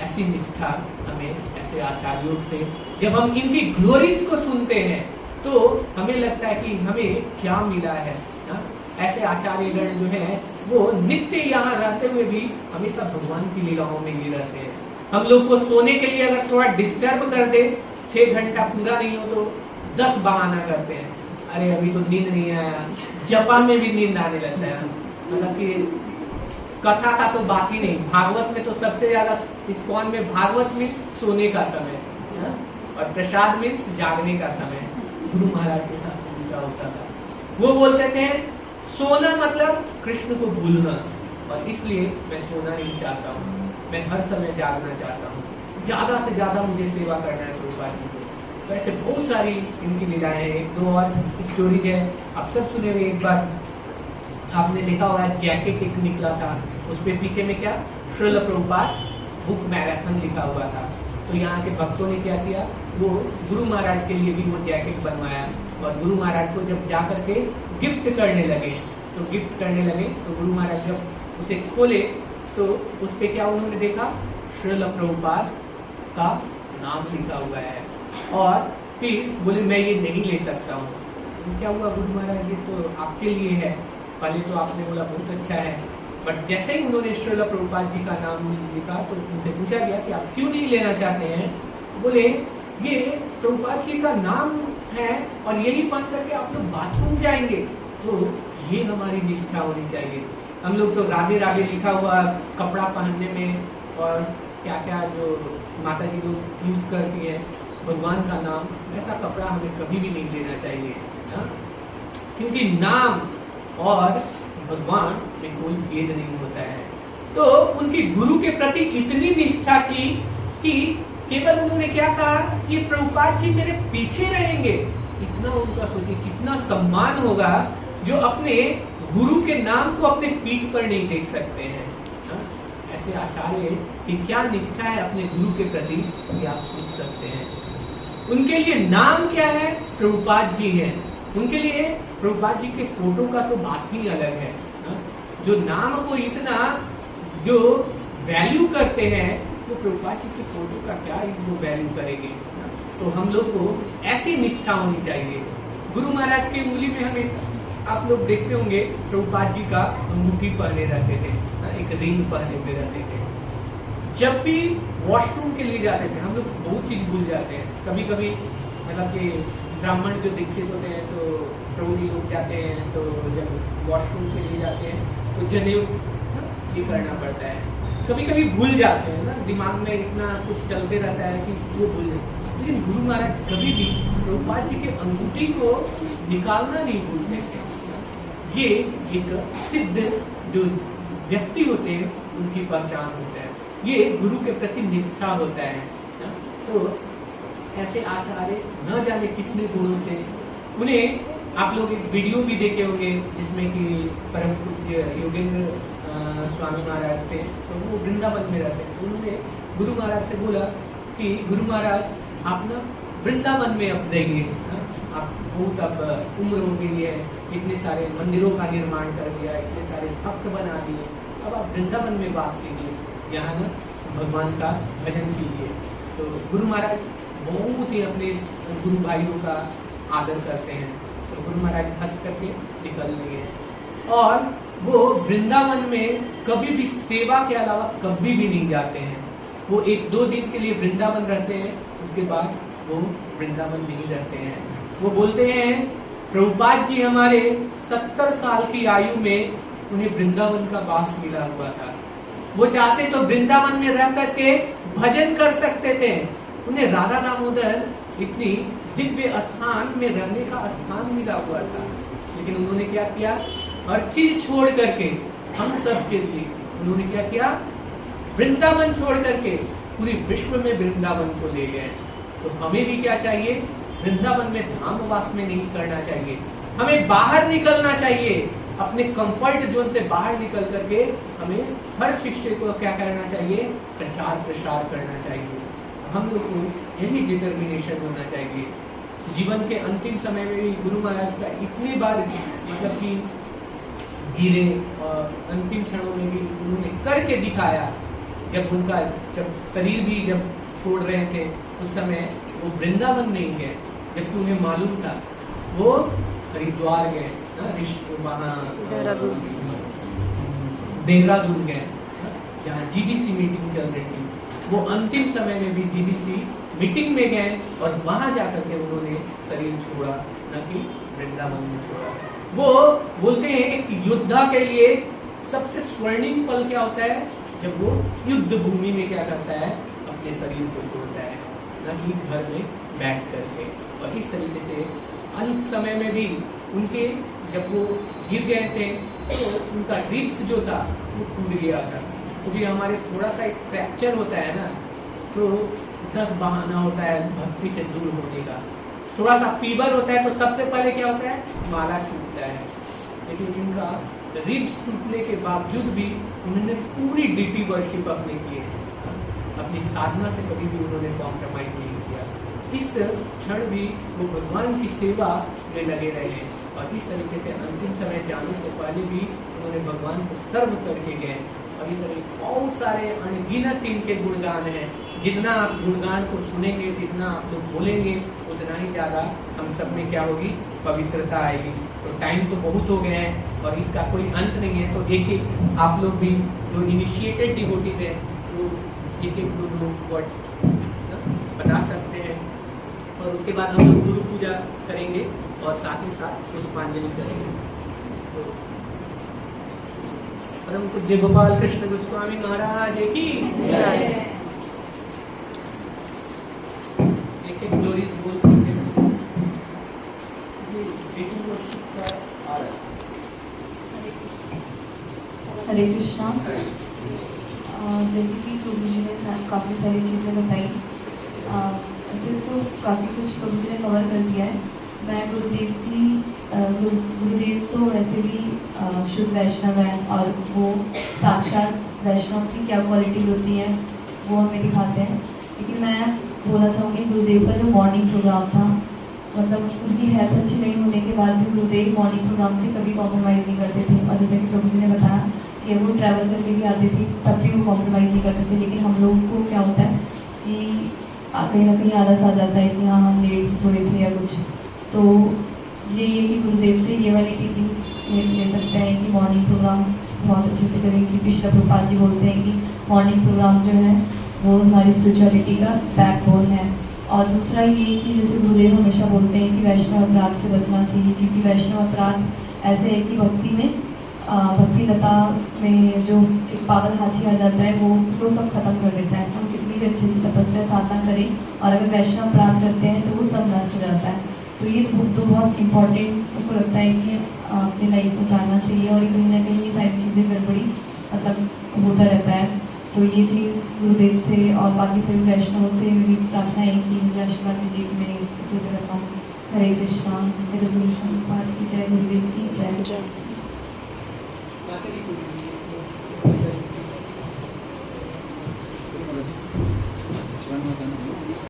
ऐसी निष्ठा हमें ऐसे आचार्यों से, जब हम इनकी ग्लोरीज को सुनते हैं तो हमें लगता है कि हमें क्या मिला है। ऐसे आचार्यगण जो हैं वो नित्य यहाँ रहते हुए भी हमेशा भगवान की लीलाओं में ही रहते हैं। हम लोग को सोने के लिए अगर थोड़ा डिस्टर्ब कर दे, 6 घंटा पूरा नहीं हो तो 10 बहाना करते हैं, अरे अभी तो नींद नहीं आया। जपा में भी नींद आने लगता है, मतलब कि कथा का तो बाकी नहीं, भागवत में तो सबसे ज्यादा, इस्कॉन में भागवत में सोने का समय और प्रसाद में जागने का समय गुरु महाराज के साथ उनका होता था। वो बोलते थे सोना मतलब कृष्ण को भूलना, और इसलिए मैं सोना नहीं चाहता हूँ, मैं हर समय जागना चाहता हूँ, ज्यादा से ज्यादा मुझे सेवा करना है प्रभुपाद जी को। तो ऐसे बहुत सारी इनकी लीलाएं हैं। एक दो और स्टोरीज है, आप सब सुने हुए। एक बार आपने देखा होगा जैकेट एक निकला था, उस पे पीछे में क्या श्रील प्रभुपाद बुक मैराथन लिखा हुआ था। तो यहाँ के भक्तों ने क्या किया, वो गुरु महाराज के लिए भी वो जैकेट बनवाया और गुरु महाराज को जब जा करके गिफ्ट करने लगे तो गुरु महाराज जब उसे खोले तो उस पे क्या उन्होंने देखा, श्रील प्रभुपाद का नाम लिखा हुआ है और फिर बोले मैं ये नहीं ले सकता हूँ। तो क्या हुआ, गुरु महाराज ये तो आपके लिए है। पहले तो आपने बोला बहुत अच्छा है, बट जैसे ही उन्होंने श्रील प्रभुपाद जी का नाम लिखा तो उनसे पूछा गया कि आप क्यों नहीं लेना चाहते हैं। बोले ये प्रभुपाद जी का नाम है और यही मान करके आप लोग बाथरूम जाएंगे, तो ये हमारी निष्ठा होनी चाहिए। हम लोग तो राधे राधे लिखा हुआ कपड़ा पहनने में और क्या क्या जो माता जी लोग यूज करती है भगवान का नाम, ऐसा कपड़ा हमें कभी भी नहीं लेना चाहिए ना? क्योंकि नाम और भगवान में कोई भेद नहीं होता है। तो उनकी गुरु के प्रति इतनी निष्ठा की कि केवल उन्होंने क्या कहा कि प्रभुपाद जी मेरे पीछे रहेंगे। इतना उनका सोचिए कितना सम्मान होगा जो अपने गुरु के नाम को अपने पीठ पर नहीं देख सकते हैं। ऐसे आचार्य की क्या निष्ठा है अपने गुरु के प्रति, ये आप सोच सकते हैं। उनके लिए नाम क्या है, प्रभुपाद जी हैं। उनके लिए प्रभुपाद जी के फोटो का तो बात ही अलग है। जो नाम को इतना जो वैल्यू करते हैं वो प्रभुपाद जी के फोटो का क्या वो वैल्यू करेंगे। तो हम लोग को ऐसी निष्ठा होनी चाहिए। गुरु महाराज की उंगली में हमें आप लोग देखते होंगे प्रभुपाद जी का अंगूठी पहने रहते थे, एक रिंग पहने हुए रहते थे। जब भी वॉशरूम के लिए जाते थे, हम लोग बहुत चीज भूल जाते हैं कभी कभी, मतलब कि ब्राह्मण जो दीक्षित होते हैं तो प्रभु जी लोग जाते हैं तो जब वॉशरूम के लिए जाते हैं तो जनेऊ ये करना पड़ता है। कभी कभी भूल जाते हैं ना, दिमाग में इतना कुछ चलते रहता है कि वो भूल जाते। लेकिन गुरु महाराज कभी भी प्रभुपाद जी के अंगूठी को निकालना नहीं भूलते थे। ये एक सिद्ध जो व्यक्ति होते हैं उनकी पहचान होता है, ये गुरु के प्रति निष्ठा होता है ना? तो ऐसे आचार्य न जाने कितने गुणों से, उन्हें आप लोग एक वीडियो भी देखे होंगे जिसमें कि परम पूज्य योगेंद्र स्वामी महाराज थे, तो वो वृंदावन में रहते हैं। उन्होंने गुरु महाराज से बोला कि गुरु महाराज आप ना वृंदावन में अब रहिए, आप बहुत अब उम्र हो गई है, इतने सारे मंदिरों का निर्माण कर दिया, इतने सारे भक्त बना दिए, अब आप वृंदावन में वास कीजिए, यहाँ ना भगवान का भजन कीजिए। तो गुरु महाराज बहुत ही अपने गुरु भाइयों का आदर करते हैं। तो गुरु महाराज हंस करके निकल लिए और वो वृंदावन में कभी भी सेवा के अलावा कभी भी नहीं जाते हैं। वो 1-2 दिन के लिए वृंदावन रहते हैं, उसके बाद वो वृंदावन नहीं रहते हैं। वो बोलते हैं प्रभुपाद जी हमारे 70 साल की आयु में उन्हें वृंदावन का वास मिला हुआ था। वो चाहते तो वृंदावन में रह करके भजन कर सकते थे, उन्हें राधा दामोदर इतनी दिव्य स्थान में रहने का स्थान मिला हुआ था, लेकिन उन्होंने क्या किया, हर चीज छोड़ करके हम सब के लिए उन्होंने क्या किया, वृंदावन छोड़ करके पूरी विश्व में वृंदावन को ले गए। तो हमें भी क्या चाहिए, वृंदावन में धामवास में नहीं करना चाहिए, हमें बाहर निकलना चाहिए, अपने कंफर्ट जोन से बाहर निकल करके हमें हर शिष्य को क्या करना चाहिए, प्रचार प्रसार करना चाहिए। हम लोग को यही डिटर्मिनेशन होना चाहिए। जीवन के अंतिम समय में भी गुरु महाराज का इतनी बार मतलब कि गिरे और अंतिम क्षणों में भी उन्होंने करके दिखाया। जब शरीर भी जब छोड़ रहे थे उस समय वो वृंदावन नहीं गए, जबकि उन्हें मालूम था, वो हरिद्वार गए, देहरादून गए, जहाँ जीबीसी मीटिंग चल रही थी। वो अंतिम समय में भी जीबीसी मीटिंग में गए और वहां जाकर के उन्होंने शरीर छोड़ा, न कि वृंदावन में छोड़ा। वो बोलते हैं कि योद्धा के लिए सबसे स्वर्णिम पल क्या होता है, जब वो युद्ध भूमि में क्या करता है, अपने शरीर को छोड़ता है, न कि घर में बैठ करके। और इस तरीके से अंत समय में भी उनके जब वो गिर गए थे तो उनका रिब्स जो था वो टूट गया था। क्योंकि हमारे थोड़ा सा एक फ्रैक्चर होता है ना, तो 10 बहाना होता है भक्ति से दूर होने का। थोड़ा सा फीवर होता है तो सबसे पहले क्या होता है, माला छूटता है। लेकिन इनका रिब्स टूटने के बावजूद भी उन्होंने पूरी डीपी वर्शिप अपने किए, अपनी साधना से कभी भी उन्होंने कॉम्प्रोमाइज नहीं किया। इस क्षण भी वो भगवान की सेवा में लगे रहे और इस तरीके से अंतिम समय जाने से पहले भी उन्होंने भगवान को सर्व करके गए। और इस तरह बहुत सारे अनगिनत इनके गुणगान हैं। जितना आप गुणगान को सुनेंगे, जितना आप लोग बोलेंगे, उतना ही ज्यादा हम सब में क्या होगी, पवित्रता आएगी। तो टाइम तो बहुत हो गए हैं और इसका कोई अंत नहीं है। तो एक एक आप लोग भी जो इनिशिएटेड डिवोटीज है वो एक एक वर्ड बता सकते हैं। और उसके बाद हम लोग गुरु पूजा करेंगे और साथ ही साथ पुष्पांजलि करेंगे। तो परम पूज्य गोपाल कृष्ण गोस्वामी महाराज की एक एक ग्लोरीज बोल सकते हैं। हरे कृष्णा। जैसे कि प्रभु जी ने काफ़ी सारी चीज़ें बताई, ऐसे तो काफ़ी कुछ प्रभु जी ने कवर कर दिया है। मैं गुरुदेव तो वैसे भी शुद्ध वैष्णव है और वो साक्षात वैष्णव की क्या क्वालिटीज होती हैं वो हमें दिखाते हैं। लेकिन मैं बोलना चाहूँगी गुरुदेव का जो मॉर्निंग प्रोग्राम था, मतलब उनकी हेल्थ अच्छी नहीं होने के बाद भी गुरुदेव मॉर्निंग प्रोग्राम से कभी कॉम्प्रोमाइज़ नहीं करते थे। और जैसे कि प्रभु जी ने बताया कि वो ट्रैवल करके भी आते थे तब भी वो कॉम्प्रोमाइज़ नहीं करते थे। लेकिन हम लोगों को क्या होता है कि कहीं ना कहीं आलस आ जाता है कि हाँ हम लेट से सोए थे या कुछ। तो ये कि गुरुदेव से ये वाली टीचिंग ले सकते हैं कि मॉर्निंग प्रोग्राम बहुत अच्छे से करें। कि कृष्ण प्रभुपाद जी बोलते हैं कि मॉर्निंग प्रोग्राम जो है वो हमारी स्पिरिचुअलिटी का बैकबोन है। और दूसरा ये कि जैसे गुरुदेव हमेशा बोलते हैं कि वैष्णव अपराध से बचना चाहिए, क्योंकि वैष्णव अपराध ऐसे है कि भक्ति में भक्ति लता में जो एक पागल हाथी आ जाता है वो उसको सब खत्म कर देता है। हम कितनी भी अच्छे से तपस्या साधना करें और अगर वैष्णव अपराध करते हैं तो वो सब नष्ट हो जाता है। तो ये तो बहुत इम्पोर्टेंट मुझको लगता है कि अपनी लाइफ में जानना चाहिए। और कहीं ना कहीं ये सारी चीज़ें गड़बड़ी मतलब होता रहता है। तो ये चीज़ गुरुदेव से और बाकी सभी वैष्णवों से मेरी प्रार्थना है कि मुझे आशीर्वाद दीजिए कि मैं अच्छे से कर पाऊँ। हरे कृष्णा। मेरे गुरु पाठ की जय, गुरुदेव की जय। Gracias.